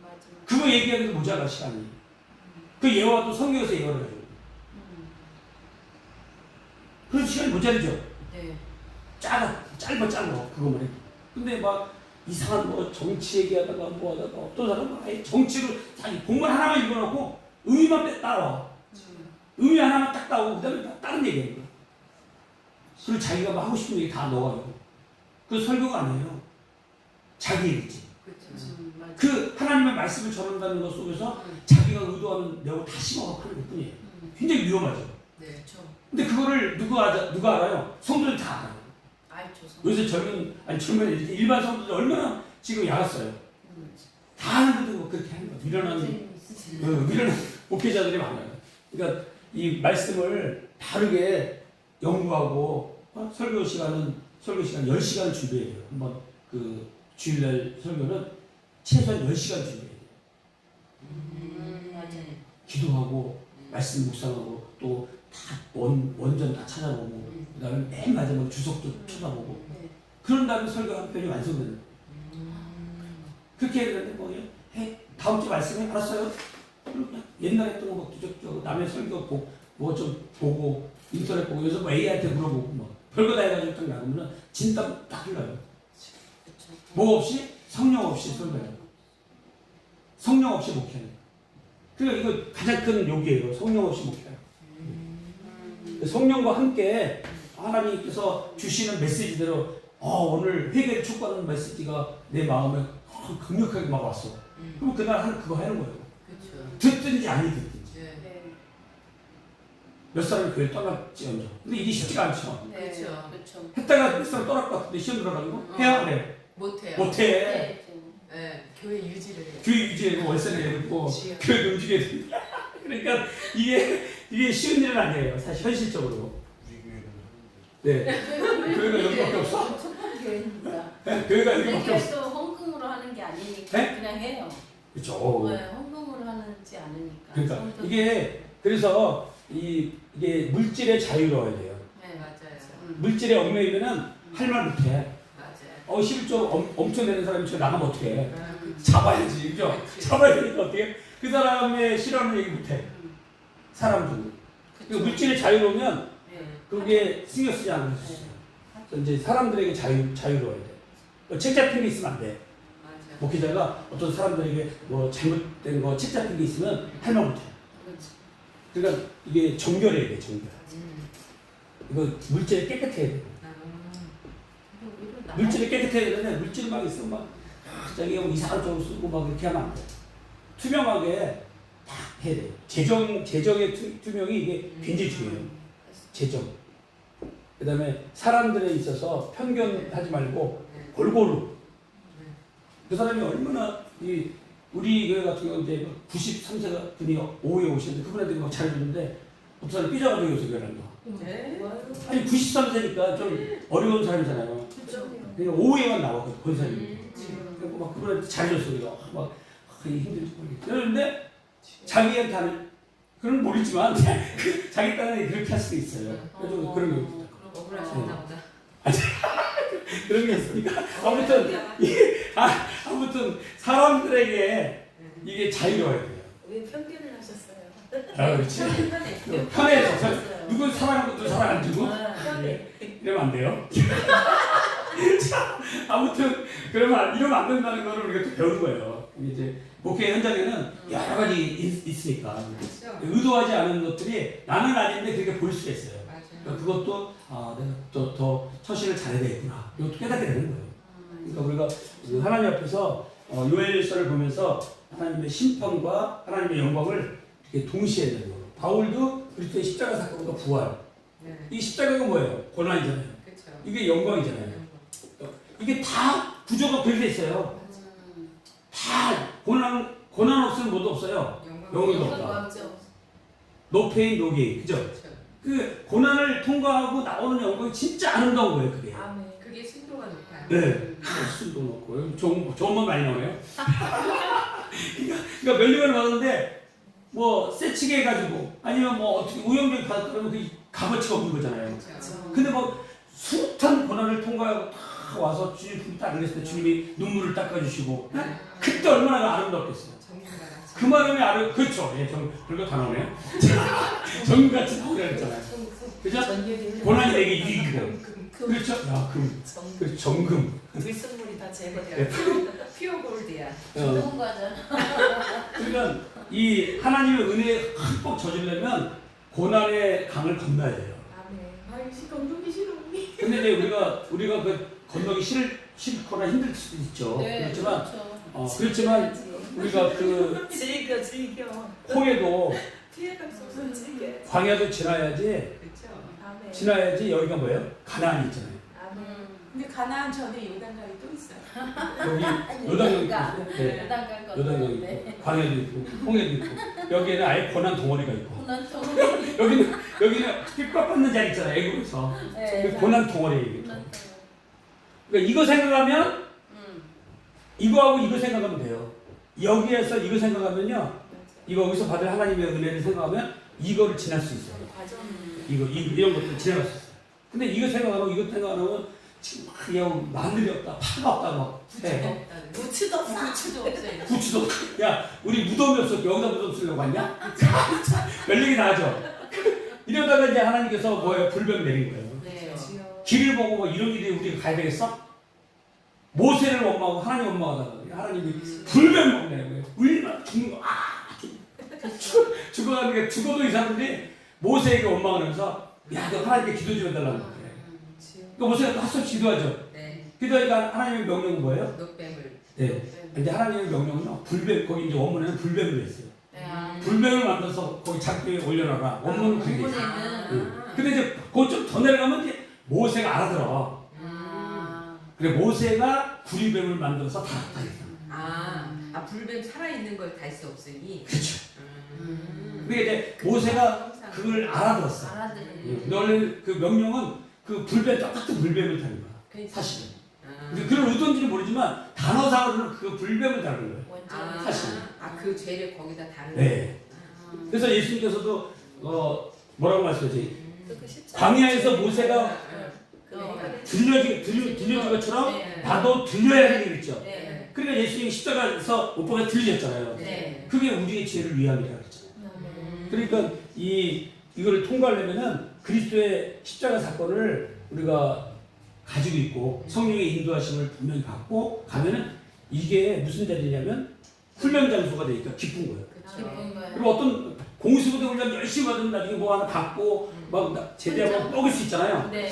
맞아. 그거 얘기하기도 모자라 시간이. 그 예화도 성경에서 예화를 가지고. 그런 시간이 모자르죠. 네. 짧아 그거만 해도. 근데 막 이상한 뭐 정치 얘기하다가 뭐 하다가 어떤 사람은 아예 정치를 자기 본문 하나만 읽어놓고 의미만 따라와. 의미 하나만 딱 따오고 그 다음에 다른 얘기하는 거야. 그리고 자기가 막 하고 싶은 얘기 다 넣어가지고. 그 설교가 아니에요. 자기 얘기지. 맞아. 그 하나님의 말씀을 전한다는 것 속에서 자기가 의도하는 내용 다 심어가고 하는 것 뿐이에요. 굉장히 위험하죠. 네. 그렇죠. 근데 그거를 누가 알아요? 성도들 다 알아요. 알죠. 요새 젊은 이렇게 일반 성도들 얼마나 지금 야갔어요. 다 하는데도 뭐 그렇게 하는 거예요. 미련한 목회자들이 많아요. 그러니까 이 말씀을 바르게 연구하고 설교 시간 10시간 준비해야 돼요. 한번 그 주일날 설교는 최소한 10시간 준비해야 돼요. 맞아요. 기도하고 말씀 묵상하고 또 다 원전 다 찾아보고 그다음에 맨 마지막에 주석도 쳐다보고 네. 그런 다음에 설교 한 편이 완성되는 거예요. 그렇게 해야 되는데 뭐 다음 주 말씀에 알았어요? 그럼 옛날에 했던 거 막 남의 설교 뭐 좀 보고 인터넷 보고 요새 뭐 AI한테 물어보고 뭐 별거 다 해가지고 딱 나가면은 진땀 딱 흘러요. 그쵸. 뭐 없이? 성령 없이 설교해요. 성령 없이 목회해요. 그러니까 이거 가장 큰 욕이에요. 성령 없이 목회해요. 성령과 함께 하나님께서 주시는 메시지대로 오늘 회개를 촉구하는 메시지가 내 마음에 강력하게 막 왔어. 그럼 그날 그거 하는 거예요. 그렇죠. 듣든지 아니 듣든지. 네. 네. 몇 사람이 교회 떠났지언정. 근데 이게 쉽지가 않죠. 네. 그쵸. 그쵸. 했다가 몇 사람 떠날 것 같은데 시험 들어가지고 해야 안 해. 못해요. 못해. 네. 네. 교회 유지를 해요. 교회 유지하고 월세 내야 되고 그치요. 교회 움직여야 된다. 그러니까 이게 쉬운 일은 아니에요. 사실 현실적으로. 네. 교회가 여기밖에 없어? 촉한 교회입니다. 네, 교회가 여기밖에 없어. 회개도 헌금으로 하는 게 아니니까 네? 그냥 해요. 그렇죠. 네, 헌금으로 하지 않으니까. 그러니까 처음부터- 이게 그래서 이게 물질에 자유로워야 돼요. 네, 맞아요. 물질에 얽매이면은 할 말 못해. 맞아요. 11조 엄청 되는 사람이 저 나가면 어떡해. 아, 그치. 잡아야지, 그죠? 그치. 잡아야 되니까 어떻게? 그 사람의 싫어하는 얘기 못해. 사람 중에. 그 물질에 자유로우면 네. 그게 신경 쓰지 않을 수 있어요. 그래서 이제 사람들에게 자유로워야 돼. 책 잡힌 게 있으면 안 돼. 맞아요. 목회자가 어떤 사람들에게 뭐 잘못된 거 책 잡힌 게 있으면 할 말 못해. 그렇지. 그러니까 이게 정결해야 돼, 정결. 이거 물질에 깨끗해야 돼. 오히려 나만- 물질이 깨끗해야 되는데 물질이 막 있으면 막 자기가 뭐 이상한 쪽으로 쓰고 막 이렇게 하면 안 돼. 투명하게 다 해야 돼. 재정의 투명이 이게 굉장히 중요해요. 재정. 그 다음에 사람들에 있어서 편견하지 말고 골고루. 그 사람이 얼마나 우리 교회 같은 경우 이제 93세 분이 오후에 오시는데 그분한테 막 잘해주는데 어떤 사람이 삐져가지고 요새 교회를 가. 네. 아니 93세니까 좀 어려운 사람이잖아요. 그러니까 오후에만 나와 그 사람이. 그리고 막 그분한테 잘해줬어. 우리가 막 힘들지 모르겠어. 그런데 자기한테 하는 그런 모르지만 자기 딴에 그렇게 할 수도 있어요. 그래도 그런 게 있다. 억울하셨나 보다. 그런 게 있으니까 아무튼 사람들에게 이게 자유로워야 돼요. 왜 편견을 하셨어요? 아 그렇지. 편해서 누굴 사랑하는 것도 사랑 안 주고 이러면 안 돼요. 자, 아무튼 이러면 안 된다는 거를 우리가 또 배우는 거예요. 이제 목회 현장에는 여러 가지 있으니까 그렇죠. 의도하지 않은 것들이 나는 아닌데 그렇게 보일 수가 있어요. 맞아요. 그러니까 그것도 내가 더 처신을 잘해야 되겠구나. 이것도 깨닫게 되는 거예요. 그러니까 우리가 하나님 앞에서 요엘서를 보면서 하나님의 심판과 하나님의 영광을 이렇게 동시에 되는 거예요. 바울도 그리스도의 십자가 사건과 부활. 네. 이 십자가가 뭐예요? 고난이잖아요. 그렇죠. 이게 영광이잖아요. 이게 다 구조가 그렇게 있어요. 다 고난 없으면 뭐도 없어요. 영광도 없다. 맞죠. No pain, no gain. 그죠? 그렇죠. 그 고난을 통과하고 나오는 영광이 진짜 아름다운 거예요. 그게. 아멘. 그게 순도가 높아요. 네. 술도 넣고 좋은 건 많이 나오네요. 그러니까 면류관을 받았는데 뭐 세치게 해가지고 아니면 뭐 어떻게 우연히 받았다 그러면 그 값어치가 없는 거잖아요. 그렇죠. 근데 뭐 숱한 고난을 통과하고 다 와서 주님 품에 딱 그랬을 때 주님이 눈물을 닦아주시고 그때 얼마나 아름답겠어요. 정부가 같이. 그 마음이 그렇죠. 예, 별거 다 나오네요. 정같이 나오라 그랬잖아요. 그죠? 고난이 내게 유익이고. 그렇죠? 야, 그 정금. 불순물이 다 제거돼요. 네. 피어 골드야. 좋은 거잖아. 그러니까 이 하나님의 은혜에 흠뻑 젖으려면 고난의 강을 건너야 돼요. 아멘. 아이 건너기 싫어. 근데 이제 우리가 그 건너기 싫거나 힘들 수도 있죠. 그렇지만 그렇죠. 그렇지만 우리가 그 즐겨. 홍해도 피해갈 수 없으면 즐겨. 광야도 지나야지 그렇죠. 아멘. 지나야지 여기가 뭐예요? 가나안이 있잖아요. 아멘. 근데 가나안 전에 요단강이 또 있어요. 여기 요단강이 그러니까. 있고, 네. 요단강 요단강이 있고, 광야도 있고, 홍해도 있고, 여기에는 아예 고난 덩어리가 있고, 고난 좀. 여기는 핍박받는 자리 있잖아요. 애국에서 그 고난 덩어리. 그러니까 이거 생각하면 이거하고 이거 생각하면 돼요. 여기에서 이거 생각하면요, 이거 여기서 받을 하나님의 은혜를 생각하면 이거를 지날 수 있어요. 과정. 이런 것들 지나갈 수 있어요. 근데 이거 생각하고 이거 생각하면 지금 막 그냥 마늘이 없다, 파가 없다 막 해. 부츠도 없어. 부츠도 없어요. 부추도 야 우리 무덤이 없어 여기다 무덤 쓰려고 왔냐? 연락이 나죠. 이러다가 이제 하나님께서 뭐예요? 불변 내린 거예요. 네. 길을 보고 뭐 이런 길에 우리가 가야 되겠어? 모세를 원망하고 하나님 원망하다가 하나님이 불변 내는 거예요. 울면 죽는 거. 죽어가는 게 죽어도 이 사람들이 모세에게 원망을 하면서 야 너 하나님께 기도 좀 해달라는 거예요. 그러니까 모세가 또 핫소리 기도하죠. 네. 기도하니까 하나님의 명령은 뭐예요? 녹뱀을. 네. 이제 하나님의 명령은요. 불뱀 거기 이제 원문에는 불뱀으로 했어요. 네. 불뱀을 만들어서 거기 작게 올려놔라. 원문은 그게 있어요. 원문에는 근데 이제 그거 좀 더 내려가면 이제 모세가 알아들어. 그래 모세가 구리뱀을 만들어서 다 했다. 불뱀 살아있는 걸 달 수 없으니. 그렇죠. 그게 이제 모세가 그걸 알아들었어. 알아들으니. 원래 그 명령은 그 불뱀 똑같은 불뱀을 다는 거야. 사실은. 근데 그런 의도인지는 모르지만 단어상으로는 그 불뱀을 다는 거예요. 원전. 사실. 그 죄를 거기다 다루는. 네. 그래서 예수님께서도 뭐라고 말씀하지? 그 십자가. 광야에서 모세가 들려준 것처럼 네. 나도 들려야 하는 게 있죠. 네. 그러니까 예수님이 십자가에서 못 보게 들리셨잖아요. 네. 그게 우리의 죄를 위함이라고 그랬잖아요. 그러니까 이거를 통과하려면은 그리스도의 십자가 사건을 우리가 가지고 있고 성령의 인도하심을 분명히 받고 가면은 이게 무슨 자리냐면 훈련 장소가 되니까 기쁜 거예요. 기쁜 거예요. 그리고 어떤 공수부대 훈련 열심히 받으면 나중에 뭐 하나 받고 막 제대하고 먹을 수 있잖아요. 네.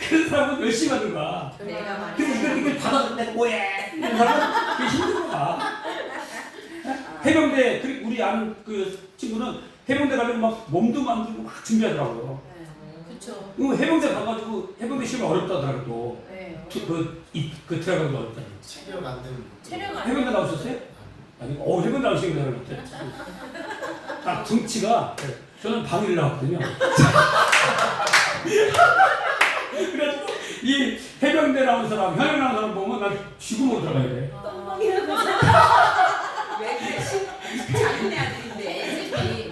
그런 사람은 열심히 받는 거야. 내가 말이야. 근데 이걸 받아서 내가 뭐해? 이런 사람은 그게 힘든 거야. 해병대 우리 아는 그 친구는 해병대 가려면 막 몸도 만들고 막 준비하더라고요. 그렇죠. 해병대 가가지고 해병대 시험 어렵다더라고 또. 네. 그 들어가기 어렵다. 체력 안 되는 체력 안 해병대 나오셨어요? 아니, 해병대 나오신 분 같아. 딱 등치가 저는 방위를 나왔거든요. 그래가지고 이 해병대 나온 사람, 현역 나온 사람 보면 난 죽음으로 들어가야 돼. 똥망이라고. 왜 그래? 장군의 아들인데.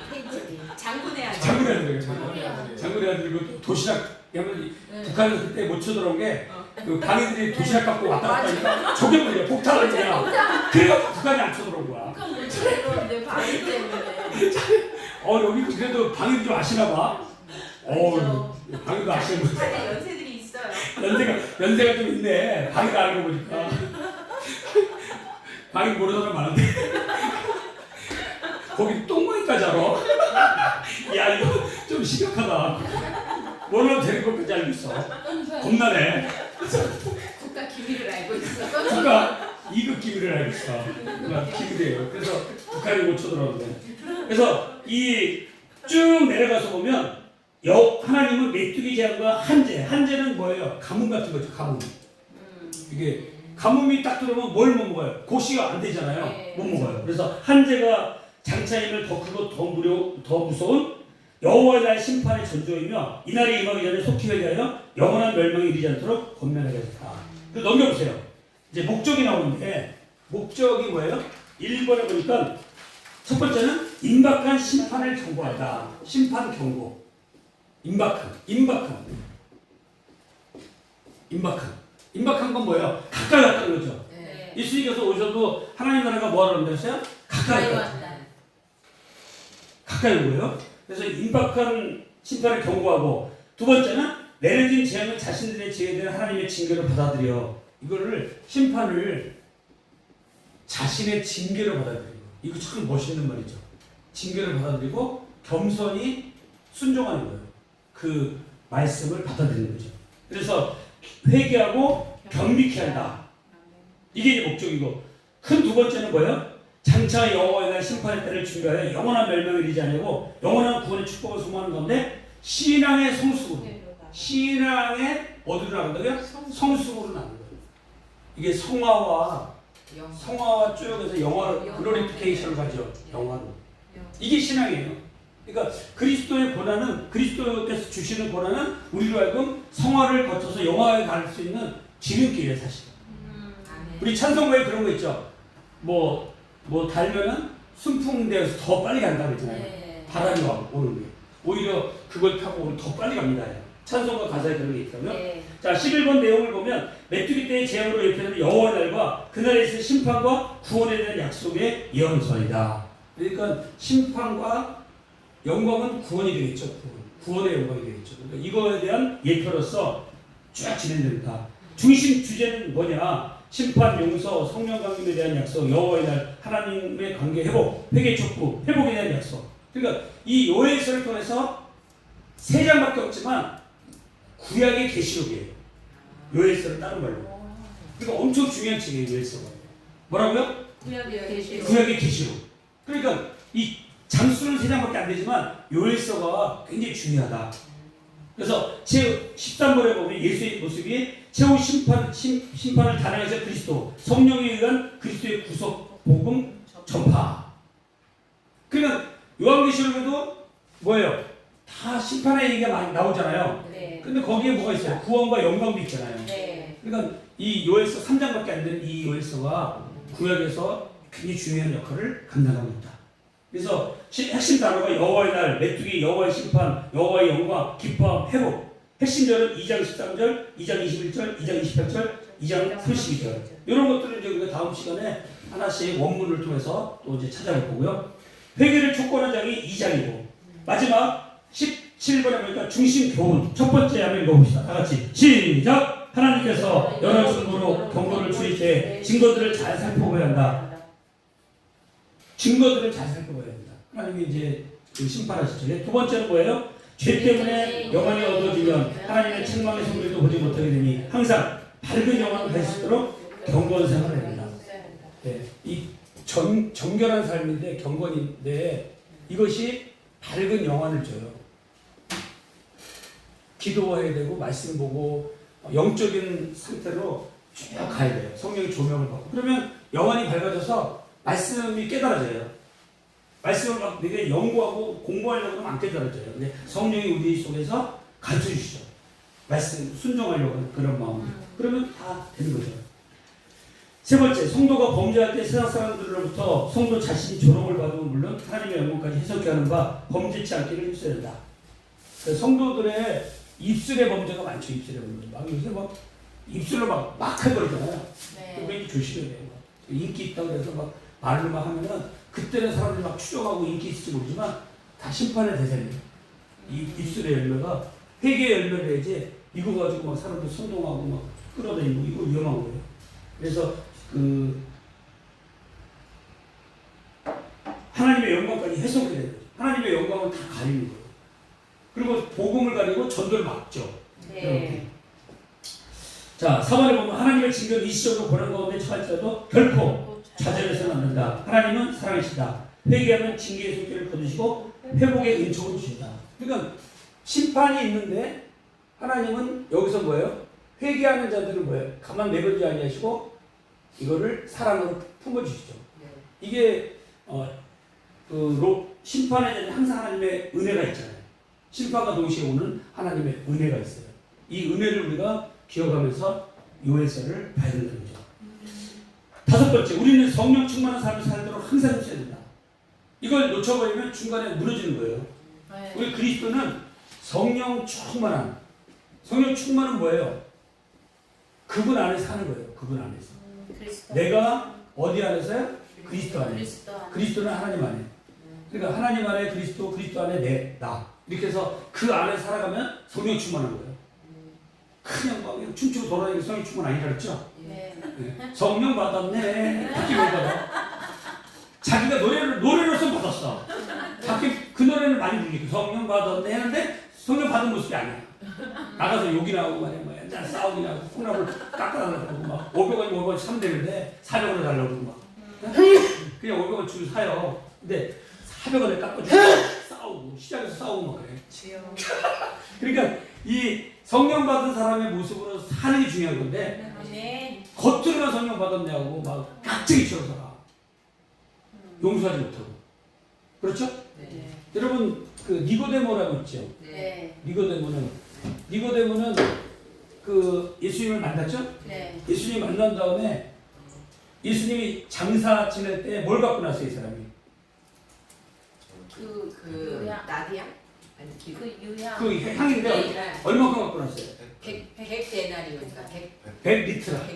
페이지. 장군의 아들. 장군의 아들이에요. 장군의 아들이에요. 장군의 아들이고 도시락 야면 네. 북한에서 그때 못 쳐들어온 게 그 방위들이 도시락 갖고 왔다 갔다 하니까 저격을 해 폭탄을 그냥 그래서 북한이 안 쳐들어온 거야. 북한 못 치러는데 방위 때문에. 여기 그래도 방위도 좀 아시나 봐. 방위도 아시는 분. 북한에 연세들이 있어요. 연세가 좀 있네. 방위가 알고 보니까. 방위 모르는 사람 많은데. 거기 똥망이까지 알아. 야 이거 좀 심각하다. 몰라도 되는 것까지 알고 있어. 겁나네. 국가 기밀을 알고 있어. 국가 2급 기밀을 알고 있어. 기밀이에요. 그래서 북한이 못 쳐들어오는데. 그래서 이 쭉 내려가서 보면 하나님은 메뚜기 제한과 한재는 뭐예요? 가뭄 같은 거죠. 가뭄. 이게 가뭄이 딱 들어오면 뭘 못 먹어요? 고시가 안 되잖아요. 네. 못 먹어요. 그래서 한재가 장차임을 더 크고 더 무서운 여호와의 날 심판의 전조이며 이날이 임하기 전에 속히 회개하여 영원한 멸망에 이르지 않도록 권면하겠다. 그래서 넘겨보세요. 이제 목적이 나오는데 목적이 뭐예요? 1번에 보니까 첫 번째는 임박한 심판을 경고하다. 심판 경고. 임박한 건 뭐예요? 가까이 왔다는 거죠. 네. 예수님께서 오셔도 하나님 나라가 뭐하러 온다셨어요? 가까이 왔다. 가까이 온 거예요. 그래서 임박한 심판을 경고하고 두 번째는 내려진 재앙을 자신들의 죄에 대한 하나님의 징계로 받아들여. 이거를 심판을 자신의 징계로 받아들이고 이거 참 멋있는 말이죠. 징계를 받아들이고 겸손히 순종하는 거예요. 그 말씀을 받아들이는 거죠. 그래서 회개하고 경미케 한다. 이게 이제 목적이고 큰 두 번째는 뭐예요? 장차 여호와의 날 심판의 때를 준비하여 영원한 멸망을 이르지 아니하고 영원한 구원의 축복을 소망하는 건데 신앙의 성숙으로 신앙의 어디로 나간다고요? 성숙으로 나가는 거예요. 이게 성화와 쭉 해서 영화로 글로리피케이션을 가죠. 영화로. 이게 신앙이에요. 그러니까 그리스도의 고난은 그리스도께서 주시는 고난은 우리로 하여금 성화를 거쳐서 영화에 갈 수 있는 지름길이에요 사실. 우리 찬송가에 그런 거 있죠. 뭐 달면은 순풍되어서 더 빨리 간다고 했잖아요. 네. 바람이 오는 게. 오히려 그걸 타고 더 빨리 갑니다. 찬송가 가사에 그런 게 있다고요? 네. 자, 11번 내용을 보면 메뚜기 때의 재앙으로 예표되는 여호와의 날과 그날에 있을 심판과 구원에 대한 약속의 예언서이다. 그러니까 심판과 영광은 구원이 되겠죠. 구원의 영광이 되겠죠. 그러니까 이거에 대한 예표로서 쭉 진행됩니다. 중심 주제는 뭐냐? 심판, 용서, 성령 강림에 대한 약속, 여호와의 날, 하나님의 관계 회복, 회개 촉구, 회복에 대한 약속. 그러니까 이 요엘서를 통해서 3장밖에 없지만 구약의 계시록이에요. 요엘서를 다른 말로. 그러니까 엄청 중요한 책이에요, 요엘서가. 뭐라고요? 구약의 계시록. 구약의 계시록. 그러니까 이 장수는 3장밖에 안 되지만 요엘서가 굉장히 중요하다. 그래서 제 13번에 보면 예수의 모습이 최후 심판을 단행해서 그리스도, 성령에 의한 그리스도의 구속, 복음, 전파. 그러니까 요한계시록에도 뭐예요? 다 심판의 얘기가 많이 나오잖아요. 네. 근데 거기에 뭐가 있어요? 구원과 영광도 있잖아요. 네. 그러니까 이 요엘서 3장밖에 안 되는 이 요엘서가 구약에서 굉장히 중요한 역할을 감당하고 있다. 그래서 핵심 단어가 여호와의 날, 메뚜기, 여호와의 심판, 여호와의 영광, 기뻐, 회복. 핵심 절은 2장 13절, 2장 21절, 2장 28절, 2장 32절. 이런 것들은 이제 우리가 다음 시간에 하나씩 원문을 통해서 또 이제 찾아볼 거고요. 회개를 촉구하는 장이 2장이고 마지막 17번에 보니까 중심 교훈 첫 번째 한번 읽어봅시다. 다 같이 시작! 하나님께서 여러 증거로 경고를 주실 때 증거들을 잘 살펴봐야 한다. 증거들을 잘 살펴봐야 한다. 하나님이 이제 그 심판하시죠. 두 번째는 뭐예요? 죄 때문에 영원히 얻어지면 하나님의 책망의 성질도 보지 못하게 되니 항상 밝은 영혼을 가질 수 있도록 경건 생활을 해야 된다. 네. 이 정결한 삶인데 경건인데 이것이 밝은 영혼을 줘요. 기도해야 되고 말씀 보고 영적인 상태로 쭉 가야 돼요. 성령의 조명을 받고 그러면 영혼이 밝아져서 말씀이 깨달아져요. 말씀을 막 되게 연구하고 공부하려고 하면 안 깨달아져요. 근데 성령이 우리 속에서 가르쳐 주시죠. 말씀 순종하려고 하는 그런 마음. 그러면 다 되는 거죠. 세 번째, 성도가 범죄할 때 세상 사람들로부터 성도 자신이 조롱을 받으면 물론 하나님의 영광까지 해석케 하는 바 범죄치 않기를 힘써야 된다. 성도들의 입술의 범죄가 많죠. 입술의 범죄. 막 요새 막 입술로 막 해버리잖아요. 네. 그거 조심해야 돼요. 인기 있다고 해서 막 말로 막 하면은 그때는 사람들이 막 추종하고 인기 있을지 모르지만 다 심판의 대상이에요. 이 입술의 열매가 회개의 열매를 해야지 이거 가지고 막 사람들 선동하고 막 끌어다니고 이거 위험한 거예요. 그래서 그 하나님의 영광까지 해석해야 돼요. 하나님의 영광은 다 가리는 거예요. 그리고 복음을 가리고 전도를 막죠. 네. 자, 4번에 보면 하나님의 징계를 일시적으로 고난 가운데 처할지라도 결코 좌절해서는 안 된다. 하나님은 사랑이시다. 회개하면 징계의 손길을 거두시고 회복의 은총을 주신다. 그러니까 심판이 있는데 하나님은 여기서 뭐예요? 회개하는 자들은 뭐예요? 가만 내버리지 아니하시고 이거를 사랑으로 품어주시죠. 이게 심판의 자리에 항상 하나님의 은혜가 있잖아요. 심판과 동시에 오는 하나님의 은혜가 있어요. 이 은혜를 우리가 기억하면서 요엘서를 봐야 된다는 거죠. 다섯 번째, 우리는 성령 충만한 삶을 살도록 항상 해야 된다. 이걸 놓쳐버리면 중간에 무너지는 거예요. 네. 우리 그리스도는 성령 충만한, 성령 충만은 뭐예요? 그분 안에서 사는 거예요. 그분 안에서. 그리스도. 내가 어디 안에서요? 그리스도 안에. 그리스도. 그리스도는 하나님 안에. 그러니까 하나님 안에 그리스도, 그리스도 안에 나. 이렇게 해서 그 안에 살아가면 성령 충만한 거예요. 그냥 막 춤추고 돌아다니는 성령 충만 아니라 그랬죠? 네. 네. 성령 받았네. 받기 못 받아. 자기가 노래로서 받았어. 밖에 그 노래를 많이 부르니까 성령 받았네 하는데 성령 받은 모습이 아니야. 나가서 욕이나 하고 말이야. 뭐 옛날 싸우기나 하고 콩나물 깎아달라고 막 500원 500원 사면 되는데 400원을 달라고 막. 그냥 500원 주고 사요. 근데 400원에 깎아주고 싸우고 시장에서 싸우고 막 그래. 그러니까 이 성령 받은 사람의 모습으로 사는 게 중요한 건데 네. 겉으로만 성령 받았냐고 막 깍쟁이처럼 살아. 용서하지 못하고. 그렇죠? 네. 여러분 그 니고데모라고 있죠. 네. 니고데모는 그 예수님을 만났죠? 네. 예수님 만난 다음에 예수님이 장사 지낼 때 뭘 갖고 났어요, 이 사람이? 뭐야? 나디야? 아니 기름. 그 유향. 그 향인데 네. 얼마큼 갖고 왔어요? 100데나리온가 100리트라. 100리터.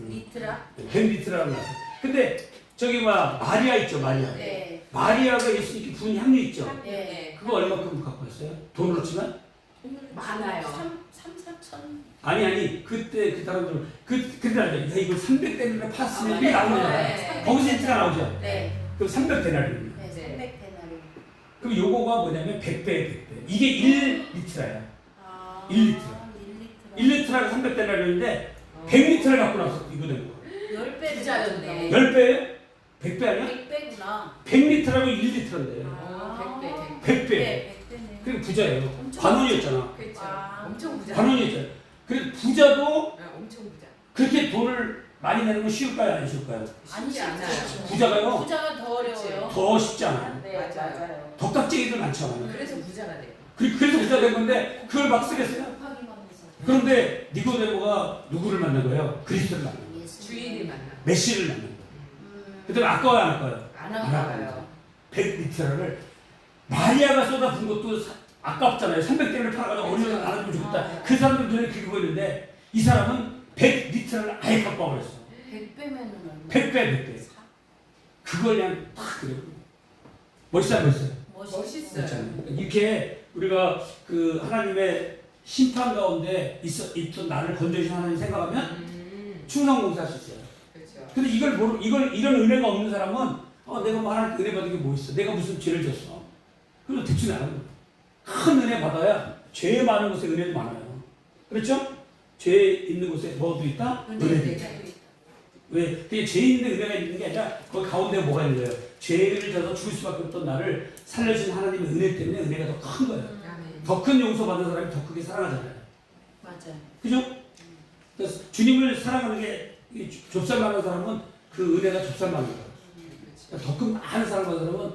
리트라. 100리트라고 나왔어요. 근데 저기 막 마리아 있죠, 마리아. 네. 마리아가 예수님께 부은 향유 있죠. 네. 그거 얼마큼 갖고 왔어요? 돈으로 치면? 많아요. 3,4천. 아니 그때 그 사람들 그때 알죠. 야 이거 300데나리 팠으면 이게 나오는 거야. 네. 거기서 힌트가 나오죠. 네. 그럼 300데나리. 네. 300데나리. 그럼 요거가 뭐냐면 100배. 이게 1리트라야. 아. 1리트라. 1리트라가 300데나리인데 100리트를 갖고 나서 이거 된 거야. 10배 부자였네. 10배에 100배 아니야? 100배구나. 100리트라고 1리트인데. 어, 100배. 100배. 100배네. 그게 부자예요. 엄청 관원이었잖아. 그렇죠. 아. 엄청 부자. 관원이었잖아. 그래서 부자도 엄청 부자. 그렇게 돈을 많이 내는 건 쉬울까요? 안 쉬울까요? 쉽지 않아요. 부자가요? 부자가 더 어려워요. 더 쉽지 않아요. 네, 맞아요. 맞아요. 덕딱쟁이들 많잖아요. 그래서 부자가 돼요. 그래서 부자 된 건데 그걸 막 쓰겠어요? 곱하기만 해서. 그런데 니고데모가 누구를 만난 거예요? 그리스도를 만난 거예요. 주인을 만나. 메시를 만난 거예요. 그때는 아까워요, 안 아까워요? 안 아까워요. 100리터를 마리아가 쏟아부은 것도 아깝잖아요. 300대를 팔아가지고 어려운 안 하면 좋겠다. 그 사람들 눈에 그게 보이는데 이 사람은 100리터를 아예 갖고 와버렸어. 100배면은 얼마? 100배. 그걸 그냥 탁 그려. 멋있어 보였어요. 멋있어요. 이렇게 우리가 그 하나님의 심판 가운데 있던 나를 건져주신 하나님 생각하면 충성 공사할 수 있어요. 그렇죠. 근데 이런 은혜가 없는 사람은 내가 뭐 하나님 은혜 받은 게 뭐 있어? 내가 무슨 죄를 졌어? 그럼 대충 안 하는 거예요. 큰 은혜 받아야 죄 많은 곳에 은혜도 많아요. 그렇죠? 죄 있는 곳에 뭐도 있다? 은혜도 있다. 왜? 그게 죄 있는데 은혜가 있는 게 아니라 거기 가운데 뭐가 있는 거예요? 죄를 져서 죽을 수밖에 없던 나를 살려준 하나님의 은혜 때문에 은혜가 더 큰 거예요. 아멘. 더 큰 용서 받은 사람이 더 크게 사랑하잖아요. 맞아요. 그죠? 그래서 주님을 사랑하는 게 좁쌀 많은 사람은 그 은혜가 좁쌀 많은 거예요. 더 큰 많은 사랑하는 사람은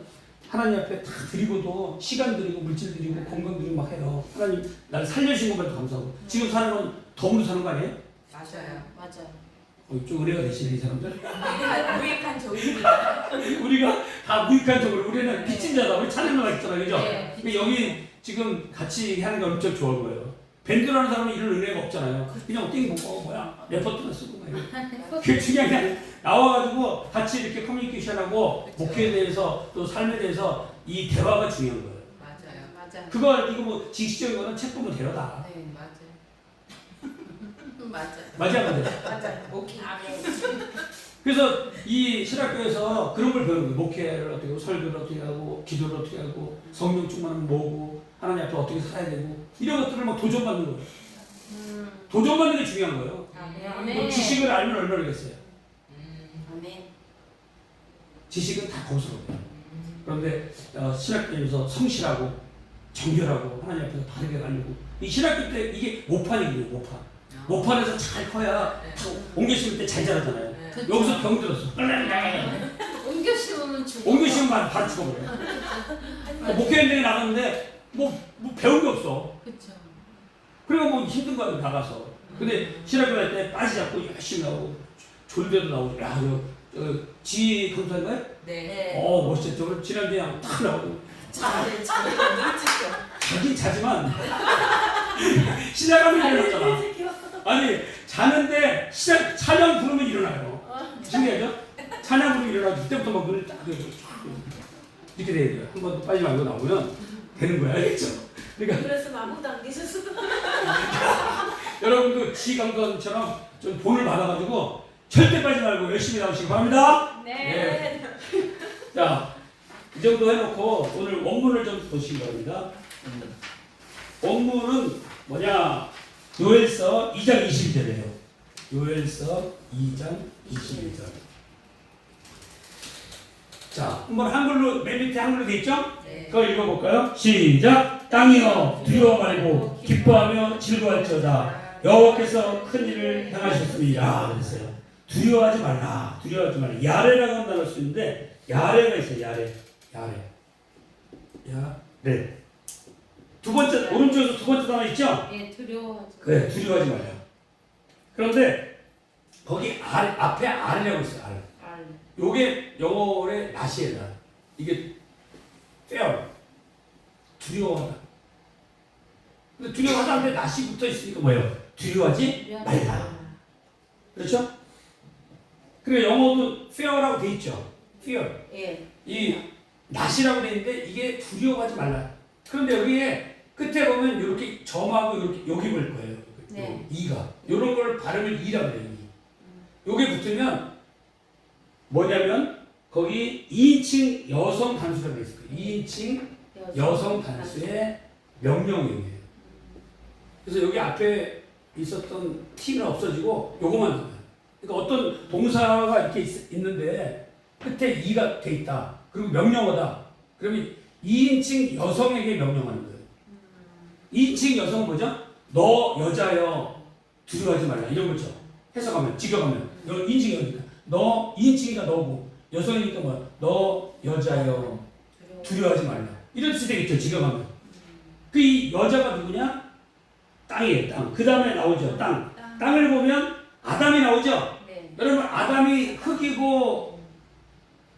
하나님 앞에 다 드리고도 시간 드리고 물질 드리고 건강 드리고 막 해요. 하나님 나를 살려주신 것만 감사하고 지금 사는 건 덤으로 사는 거 아니에요? 맞아요. 맞아요. 좀 은혜가 되시네 이 사람들. 무익한 종입니다. 우리가 다 무익한 쪽으로 우리는 빚진 자다. 우리 찬양가 있잖아, 그죠? 네. 근데 여기 지금 같이 하는 게 엄청 좋아 보여요. 밴드라는 사람은 이런 은혜가 없잖아요. 그냥 띵 보고 뭐야 레퍼토나 쓰고 막 이렇게. 그게 중요한 게 아니라 나와가지고 같이 이렇게 커뮤니케이션하고 그쵸. 목회에 대해서 또 삶에 대해서 이 대화가 중요한 거예요. 맞아요. 맞아요. 그거 이거 뭐 지식적인 거는 책 보면 되려다. 네, 맞아요. 맞아요. 맞아, 맞아. 맞아요. 오케이. 그래서 이 신학교에서 그런 걸 배우는 거예요. 목회를 어떻게 하고, 설교를 어떻게 하고, 기도를 어떻게 하고, 성령 충만하면 뭐고, 하나님 앞에 어떻게 살아야 되고, 이런 것들을 막 도전받는 거예요. 도전받는 게 중요한 거예요. 아멘. 뭐 지식을 알면 얼마나겠어요. 아멘. 지식은 다 거기서 오고요. 그런데 신학교에서 성실하고 정결하고 하나님 앞에서 바르게 가려고 이 신학교 때 이게 모판이거든요. 모판. 모판에서 잘 커야 옮겨 심을 때 잘 자라잖아요. 그쵸. 여기서 병 들었어. 옮겨 심으면 죽어. 옮겨 심으면 바로 죽어버려요. 목회 현장에 나갔는데 뭐 배운 게 없어. 그렇죠. 그리고 뭐 힘든 거야 나가서. 근데 신학교 갈 때 빠지 잡고 열심히 하고 졸대도 나오고 야 지 강사인가요? 네. 멋있죠. 저걸 지난주에 탁 나오고 잘해. 자긴 자지만 시작하면 일어났잖아. 아니 자는데 찬양 부르면 일어나요. 신기하죠? 찬양 부르면 일어나고 그때부터 막 눈을 딱 이렇게 돼야 돼요. 한 번도 빠지지 말고 나오면 되는 거야. 알겠죠? 그러니까 그래서 아무도 안 계셨어. 여러분도 지 강사처럼 좀 본을 받아가지고 절대 빠지지 말고 열심히 나오시기 바랍니다. 네. 자, 이 정도 해놓고 오늘 원문을 좀 보시기 바랍니다. 원문은 뭐냐? 요엘서 2장 22절이에요. 요엘서 2장 22절. 자, 한번 한글로 맨 밑에 한글로 돼 있죠? 네. 그거 읽어볼까요? 시작. 땅이여 두려워 말고 기뻐하며 즐거워할지어다. 여호와께서 큰 일을 행하셨습니다. 그랬어요. 두려워하지 말라. 두려워하지 말라. 야레라고 하는 단어를 쓰는데 야레가 있어요. 야레. 두 번째 오른쪽에서 두 번째 단어 있죠? 예, 두려워하지. 그래, 두려워하지 말라. 그런데 거기 앞에 아래라고 있어요. 아래. 알. 요게 영어의 낫이에요. 이게 fear. 두려워하다. 근데 두려워하다는데 낫이 붙어 있으니까 뭐예요? 두려워하지 말라. 그렇죠? 그리고 영어도 fear라고 돼 있죠. fear. 예. 이 낫이라고 돼 있는데 이게 두려워하지 말라. 그런데 여기에 끝에 보면 이렇게 점하고 이렇게 여기 볼 거예요. 네. 이가 이런 걸 발음을 이라고 해요. 요게 붙으면 뭐냐면 거기 2인칭 여성 단수라고 돼 있을 거예요. 2인칭 여성 단수의 명령형이에요. 그래서 여기 앞에 있었던 T는 없어지고 요거만 나와요. 그러니까 어떤 동사가 이렇게 있는데 끝에 이가 돼 있다. 그리고 명령어다. 그러면 2인칭 여성에게 명령하는 거예요. 2인칭 여성은 뭐죠? 너 여자여 두려워하지 말라 이런 거죠. 해석하면 직역하면 2인칭이니까 너 2인칭이니까 너고 여성이니까 뭐야? 너 여자여 두려워하지 말라 이런 뜻이 되겠죠. 직역하면. 그 이 여자가 누구냐? 땅이에요. 땅. 그 다음에 나오죠. 땅. 땅을 보면 아담이 나오죠. 네. 여러분 아담이 흙이고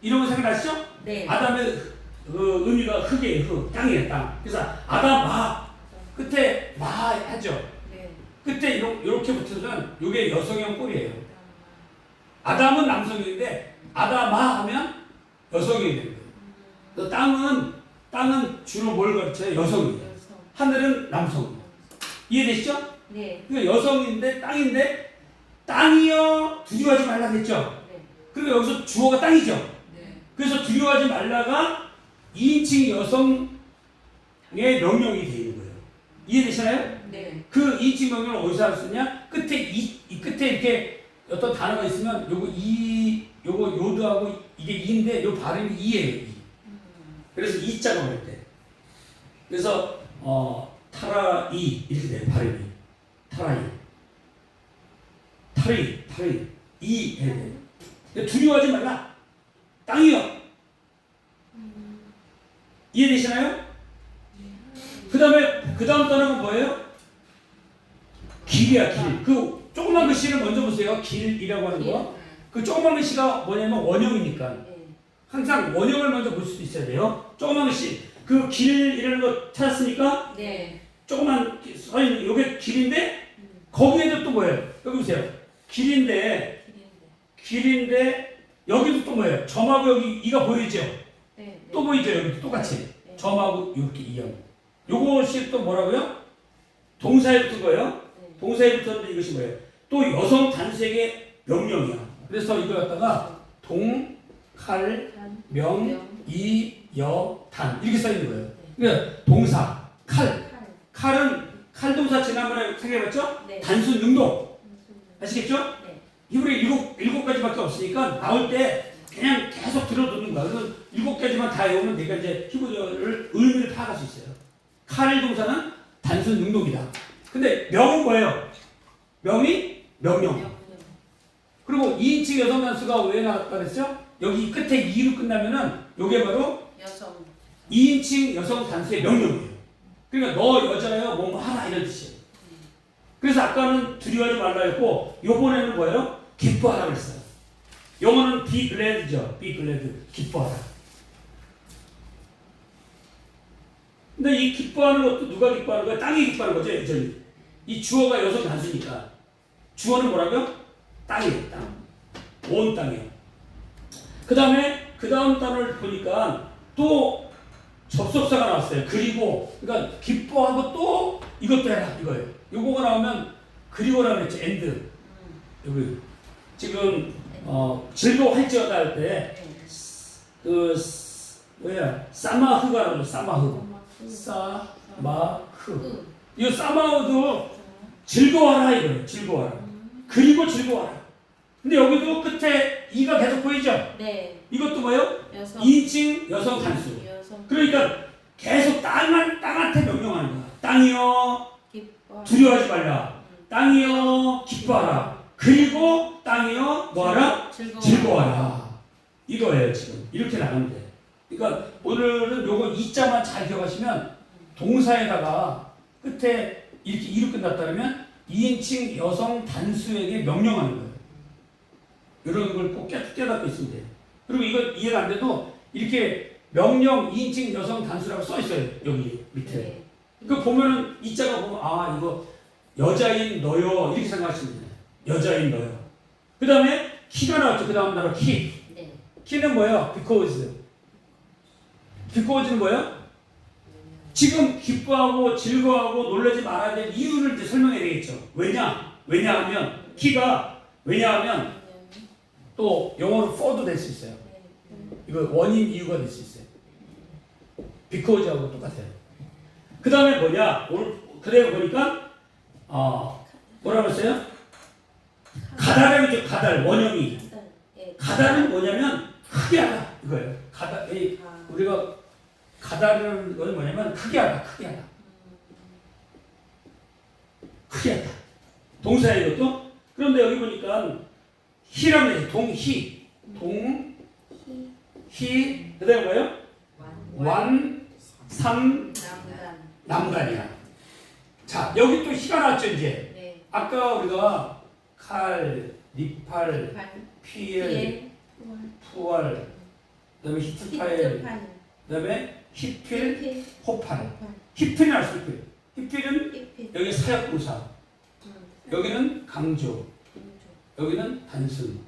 이런 거 생각나시죠? 네. 아담의 의미가 흙이에요. 흙. 땅이에요. 땅. 그래서 아담 마 끝에 마 하죠. 네. 끝에 이렇게 붙으면 이게 여성형 꼴이에요. 아담은 남성인데 아담아 하면 여성이 되는 거예요. 땅은 주로 뭘 가르쳐요? 여성이에요. 하늘은 남성. 이해되시죠? 네. 그러니까 여성인데 땅인데 땅이여 두려워하지 말라 했죠. 네. 그리고 여기서 주어가 땅이죠. 네. 그래서 두려워하지 말라가 2인칭 여성의 명령이 되어 있는 거예요. 이해되시나요? 네. 그 2인칭 명령을 어디서 쓰냐? 끝에 이 끝에 이렇게 어떤 단어가 있으면 요거 요드하고 이게 이인데 요 발음이 이예요. 이. 그래서 이자가 올 때. 그래서 타라이 이렇게 돼요. 발음이. 타라이 이 해야 돼. 두려워하지 말라. 땅이요. 이해되시나요? 그 다음 단어가 뭐예요? 길이야, 길. 그 조그만 글씨를 먼저 보세요. 길이라고 하는 거. 그 조그만 글씨가 뭐냐면 원형이니까. 네. 항상 원형을 먼저 볼 수도 있어야 돼요. 조그만 글씨. 그 길이라는 거 찾았으니까 네. 조그만 써있는 요게 길인데 거기에도 또 뭐예요? 여기 보세요. 길인데 여기도 또 뭐예요? 점하고 여기 이가 보이죠? 네. 또 보이죠? 여기도 똑같이. 네. 점하고 이렇게 이형. 요것이 또 뭐라고요? 동사에 붙은 거예요. 네. 동사에 붙었는데 이것이 뭐예요? 또 여성 단수에게 명령이야. 그래서 이걸 갖다가 동, 칼, 명, 이, 여, 단 이렇게 써 있는 거예요. 그러니까 동사, 칼은 동사 지난번에 생각해봤죠? 네. 단순 능동 아시겠죠? 네. 히브리 일곱 가지밖에 없으니까 나올 때 그냥 계속 들어두는 거야. 그래서 7가지만 다 외우면 내가 이제 히브리어를 의미를 파악할 수 있어요. 칼 동사는 단순 능동이다. 근데 명은 뭐예요? 명이 명령. 그리고 2인칭 여성 단수가 왜 나왔다 그랬죠? 여기 끝에 2로 끝나면은 요게 바로 여성. 2인칭 여성 단수의 명령이에요. 그러니까 너 여자여 뭐 하라 이런 뜻이에요. 그래서 아까는 두려워하지 말라 했고 요번에는 뭐예요? 기뻐하라 그랬어요. 영어는 be glad죠. be glad. 기뻐하라. 근데 이 기뻐하는 것도 누가 기뻐하는 거야? 땅이 기뻐하는 거죠. 여전히. 이 주어가 여성 단수니까. 주어는 뭐라고요? 땅이에요. 땅. 온 땅이에요. 그 다음에 그 다음 단어를 보니까 또 접속사가 나왔어요. 그리고 그러니까 기뻐하고 또 이것도 해라 이거예요. 요거가 나오면 그리고라고 했죠. 엔드. 여기 지금 즐거워할지어다 할 때 그 뭐야 사마흐가 나오죠. 사마흐. 이 사마흐도 즐거워하라 이거예요. 즐거워하라. 그리고 즐거워하라. 근데 여기도 끝에 이가 계속 보이죠? 네. 이것도 뭐예요? 여성. 2인칭 여성 단수. 여성. 그러니까 계속 땅한테 명령하는 거야. 땅이여 기뻐. 두려워하지 말라. 땅이여 기뻐하라. 그리고 땅이여 뭐하라? 즐거워하라. 이거예요 지금. 이렇게 나가면 돼. 그러니까 오늘은 요거 이자만 잘 기억하시면 동사에다가 끝에 이렇게 이로 끝났다면 2인칭 여성 단수에게 명령하는 거예요. 이런 걸 꼭 깨닫고 있으면 돼요. 그리고 이거 이해가 안 돼도 이렇게 명령 2인칭 여성 단수라고 써 있어요. 여기 밑에. 네. 그 보면은 이 자가 보면 아 이거 여자인 너요 이렇게 생각하시면 돼요. 여자인 너요. 그 다음에 키가 나왔죠. 그 다음 단어 키. 네. 키는 뭐예요? because. because는 뭐예요? 지금 기뻐하고 즐거워하고 놀라지 말아야 될 이유를 이제 설명해야 되겠죠. 왜냐하면 키가 왜냐하면 또 영어로 for도 될 수 있어요. 이거 원인 이유가 될 수 있어요. because하고 똑같아요. 그 다음에 뭐냐? 오늘 그래 보니까 뭐라고 했어요? 가달이죠. 가달 원형이. 예. 가달은 뭐냐면 크게 하다 이거예요. 가달 우리가 가다르는 건 뭐냐면 크게 하다, 크게 하다. 크게 하다. 동사예요, 이것도. 그런데 여기 보니까 희라고 해요. 동희. 동희. 그 다음에 뭐예요? 완삼 남간이야. 자, 여기 또 희가 나왔죠, 이제. 네. 아까 우리가 칼, 니팔, 피엘, 푸알, 그 다음에 히트파엘, 그 다음에 히필, 호팔. 히필이 나왔어요. 히필은 여기 사역동사, 여기는 강조, 여기는 단순.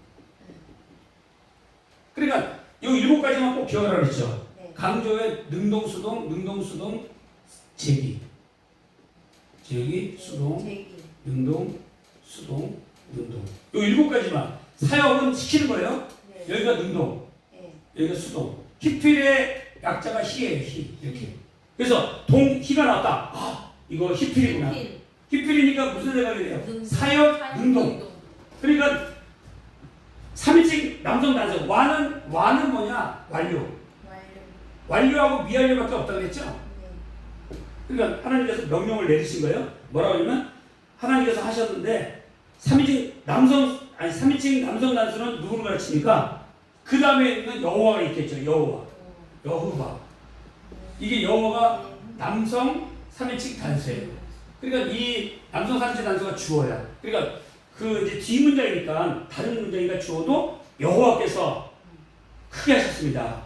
그러니까 이 7가지만 꼭 기억하라고 그랬죠. 강조의 능동수동, 제기, 수동, 능동. 이 7가지만. 사역은 시키는 거예요. 여기가 능동, 여기가 수동. 히필의 약자가 희예요, 희. 이렇게. 그래서 희가 나왔다. 아, 이거 히필이구나. 히필이니까 무슨 생각이 돼요? 사역, 능동. 그러니까 3인칭 남성 단성. 와는 뭐냐? 완료하고 미완료밖에 없다고 그랬죠? 그러니까 하나님께서 명령을 내리신 거예요. 뭐라고 하냐면 하나님께서 하셨는데 3인칭 남성 단수는 누구를 가르치니까 그 다음에 있는 여호와가 있겠죠. 여호와. 이게 여호와가 남성 3인칭 단수예요. 그러니까 이 남성 3인칭 단수가 주어야. 그러니까 그 이제 뒤 문장이니까 다른 문장이니까 주어도 여호와께서 크게 하셨습니다.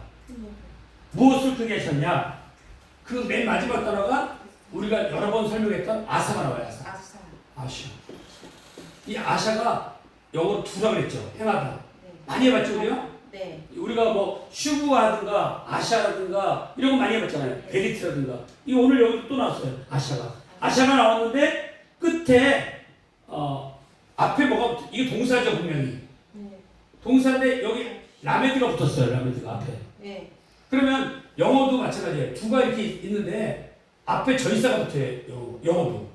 무엇을 크게 하셨냐? 그 맨 마지막 단어가 우리가 여러 번 설명했던 아사가 나와요. 아샤. 이 아샤가 영어로 두라고 그랬죠. 행하다. 많이 해봤죠, 우리요? 네. 우리가 뭐 슈브하든가 아샤라든가 이런 거 많이 해봤잖아요. 베리트라든가. 이 오늘 여기 또 나왔어요. 아샤가 나왔는데 끝에 앞에 뭐가 이게 동사죠 분명히. 동사인데 여기 라메드가 붙었어요. 라메드가 앞에. 네. 그러면 영어도 마찬가지예요. 두가 이렇게 있는데 앞에 전치사가 붙어요. 영어도.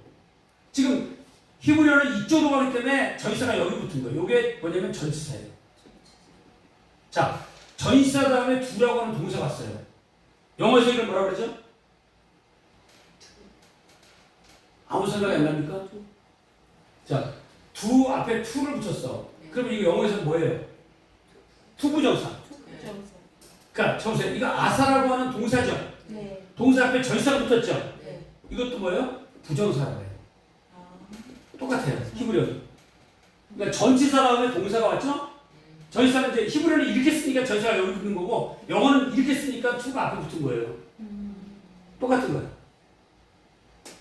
지금 히브리어는 이쪽으로 가기 때문에 전치사가 여기 붙은 거예요. 이게 뭐냐면 전치사예요. 자, 전치사 다음에 두라고 하는 동사가 왔어요. 영어에서 이걸 뭐라고 그러죠? 아무 생각이 안 납니까? 자, 두 앞에 투를 붙였어. 그러면 이거 영어에서 뭐예요? 투부정사. 그러니까 보세요. 이거 아사라고 하는 동사죠. 네. 동사 앞에 전치사가 붙었죠. 네. 이것도 뭐예요? 부정사라고 해요. 똑같아요. 히브리어도. 그러니까 전치사 다음에 동사가 왔죠? 전치사는 이제 히브리어는 이렇게 쓰니까 전치사가 여기 붙는 거고 영어는 이렇게 쓰니까 투가 앞에 붙은 거예요. 똑같은 거예요.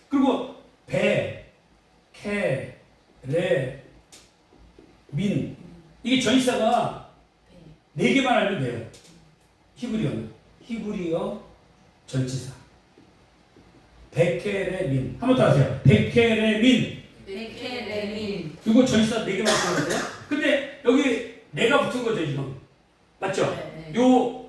그리고 배, 캐, 레, 민 이게 전치사가 4개만 알면 돼요. 히브리어 전치사. 베케레민. 한 번 더 하세요. 베케레민. 이거 전치사 4개만 쓰는데요. 근데 여기 내가 붙은 거죠 지금. 맞죠? 요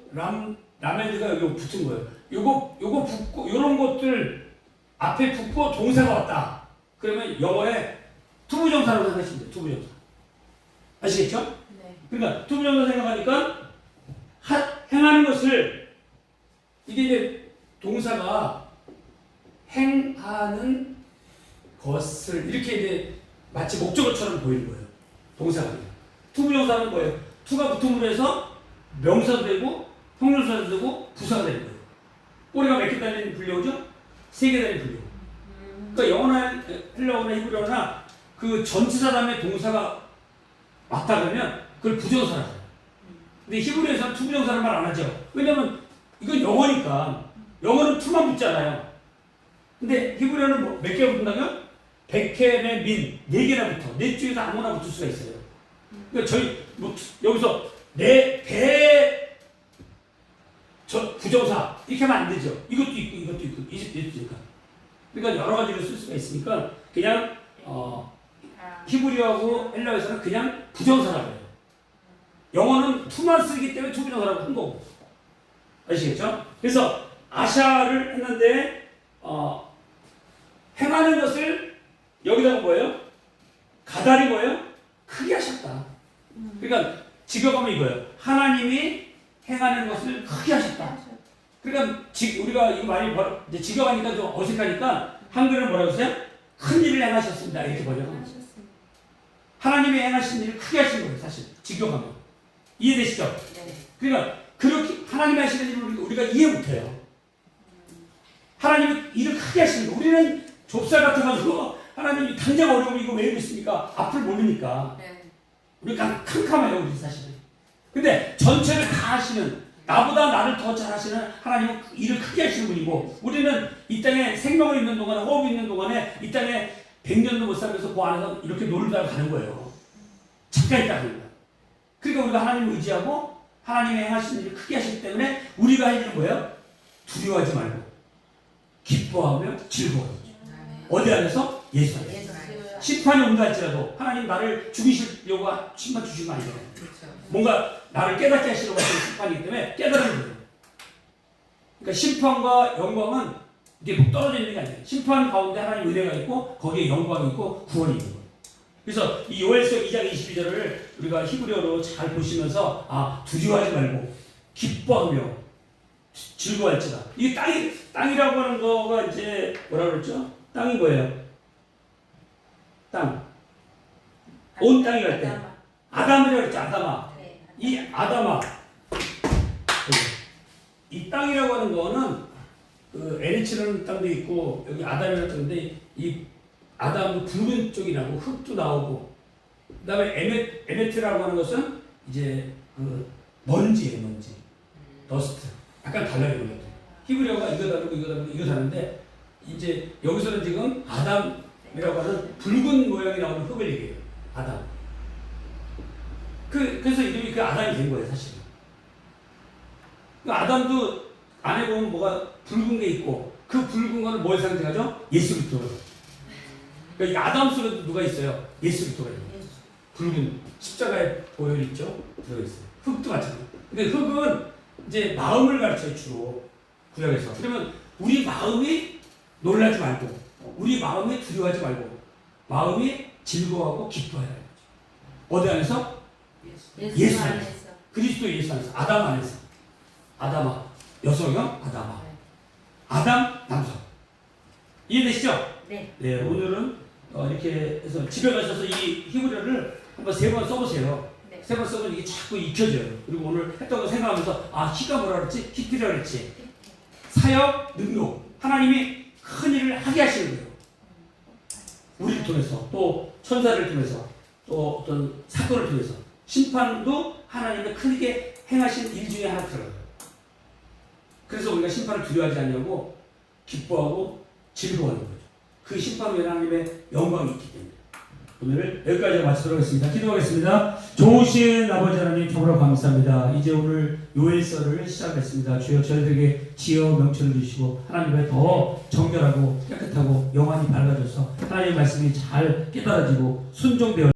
라멘드가 여기 붙은 거예요. 요거 붙고 요런 것들 앞에 붙고 동사가 왔다. 그러면 영어에 투부정사라고 생각하시면 돼요. 투부정사. 아시겠죠? 네. 그러니까 투부정사 생각하니까 행하는 것을 이게 이제 동사가 행하는 것을 이렇게 이제 마치 목적어처럼 보이는 거예요. 동사가. 투부정사는 뭐예요? 투가 붙음으로 해서 명사도 되고 형용사도 되고 부사가 되는 거예요. 꼬리가 몇 개 달린 불려오죠? 3개 달린 불려. 그러니까 영어나 헬라어나 히브리어나 그 전치사 다음에 동사가 왔다 그러면 그걸 부정사라고 해요. 근데 히브리어에서는 투부정사는 말 안 하죠. 왜냐면 이건 영어니까 영어는 투만 붙잖아요. 근데 히브리어는 몇 개가 붙는다면? 백헬의 민, 4개나 붙어. 넷 중에서 아무나 붙을 수가 있어요. 그러니까 저희 여기서 부정사 이렇게 하면 안 되죠. 이것도 있고 이것도 있고 이것도 있으니까. 그러니까 여러 가지로 쓸 수가 있으니까 그냥 히브리어하고 헬라어에서는 그냥 부정사라고 해요. 영어는 투만 쓰기 때문에 투부정사라고 한 거고. 아시겠죠? 그래서 아샤를 했는데 행하는 것을 여기다가 뭐예요? 가다리 뭐예요? 크게 하셨다. 그러니까 직역하면 이거예요. 하나님이 행하는 것을 크게 하셨다. 그러니까 우리가 이거 많이 이제 직역하니까 좀 어색하니까 한글은 뭐라고 했어요? 큰 일을 행하셨습니다. 이렇게 번역하면 돼요. 하나님이 행하신 일을 크게 하신 거예요. 사실 직역하면 이해되시죠? 네. 그러니까 그렇게 하나님이 하시는 일을 우리가 이해 못해요. 하나님이 일을 크게 하시는 거. 우리는 좁쌀 같아가지고 하나님이 당장 어려우면 이거 왜 이러고 있습니까? 앞을 모르니까. 네. 우리가 캄캄해요, 우리 사실은. 근데 전체를 다 하시는, 나보다 나를 더 잘하시는 하나님은 일을 크게 하시는 분이고, 우리는 이 땅에 생명을 있는 동안에, 호흡이 있는 동안에 이 땅에 100년도 못 살면서 그 안에서 이렇게 놀다가 가는 거예요. 잠깐 있다 가는 거예요. 그러니까 우리가 하나님을 의지하고 하나님이 행하신 일을 크게 하시기 때문에 우리가 할 일은 뭐예요? 두려워하지 말고 기뻐하며 즐거워하죠. 어디 안에서? 예수 안에서. 심판이 온다 할지라도 하나님 나를 죽이시려고 심판 주신 거 아니에요. 그렇죠. 뭔가 나를 깨닫게 하시려고 하시는 심판이기 때문에 깨달은 거예요. 그러니까 심판과 영광은 이게 뭐 떨어져 있는 게 아니에요. 심판 가운데 하나님 은혜가 있고 거기에 영광이 있고 구원이 있는 거예요. 그래서 이 요엘서 2장 22절을 우리가 히브리어로 잘 보시면서 두려워하지 말고 기뻐하며 즐거워할지다. 이게 땅이라고 하는 거가 이제 뭐라 그랬죠? 땅이 뭐예요? 땅. 온 땅이 갈 때. 아담이라고 그랬죠. 아담아. 이 아담아. 이 땅이라고 하는 거는 그 에리치라는 땅도 있고 여기 아담이라는 땅인데 이 아담도 붉은 쪽이 나고 흙도 나오고 그다음에 에메트라고 하는 것은 이제 그 먼지예요. 먼지. 더스트. 약간 달라요. 이것도. 히브리어가 이거 다르고 이거 다르고 이거 다른데 이제 여기서는 지금 아담이라고 하는 붉은 모양이 나오는 흙을 얘기해요. 아담. 그래서 이름이 그 아담이 된 거예요, 사실은. 그 아담도 안에 보면 뭐가 붉은 게 있고 그 붉은 거는 뭘 상징하죠? 예수 그리스도예요. 그러니까 이 아담 속에도 누가 있어요? 예수 그리스도가 있어요. 붉은 십자가에 보혈 있죠? 들어있어요. 흙도 마찬가지예요. 근데 흙은 이제 마음을 가르쳐요, 주로. 구약에서. 그러면 우리 마음이 놀라지 말고, 우리 마음이 두려워하지 말고, 마음이 즐거워하고 기뻐해야 해요. 어디 안에서? 예수 안에서. 그리스도 예수 안에서. 아담 안에서. 아담아. 여성형 아담아. 아담 남성. 이해되시죠? 네. 네, 오늘은 이렇게 해서 집에 가셔서 이 히브리어를 한번 3번 써보세요. 네. 3번 써보면 이게 자꾸 익혀져요. 그리고 오늘 했던 거 생각하면서 히가 뭐라 그랬지? 히피라 그랬지? 사역, 능력. 하나님이 큰 일을 하게 하시는 거예요. 우리를 통해서, 또 천사를 통해서, 또 어떤 사건을 통해서. 심판도 하나님의 크게 행하신 일 중에 하나 들어가요. 그래서 우리가 심판을 두려워하지 않냐고 기뻐하고 즐거워하는 거죠. 그 심판 외에 하나님의 영광이 있기 때문에. 오늘 여기까지 마치도록 하겠습니다. 기도하겠습니다. 좋으신 아버지 하나님 정말 감사합니다. 이제 오늘 요엘서를 시작했습니다. 주여 저희들에게 지혜와 명철을 주시고 하나님의 더 정결하고 깨끗하고 영안이 밝아져서 하나님의 말씀이 잘 깨달아지고 순종되어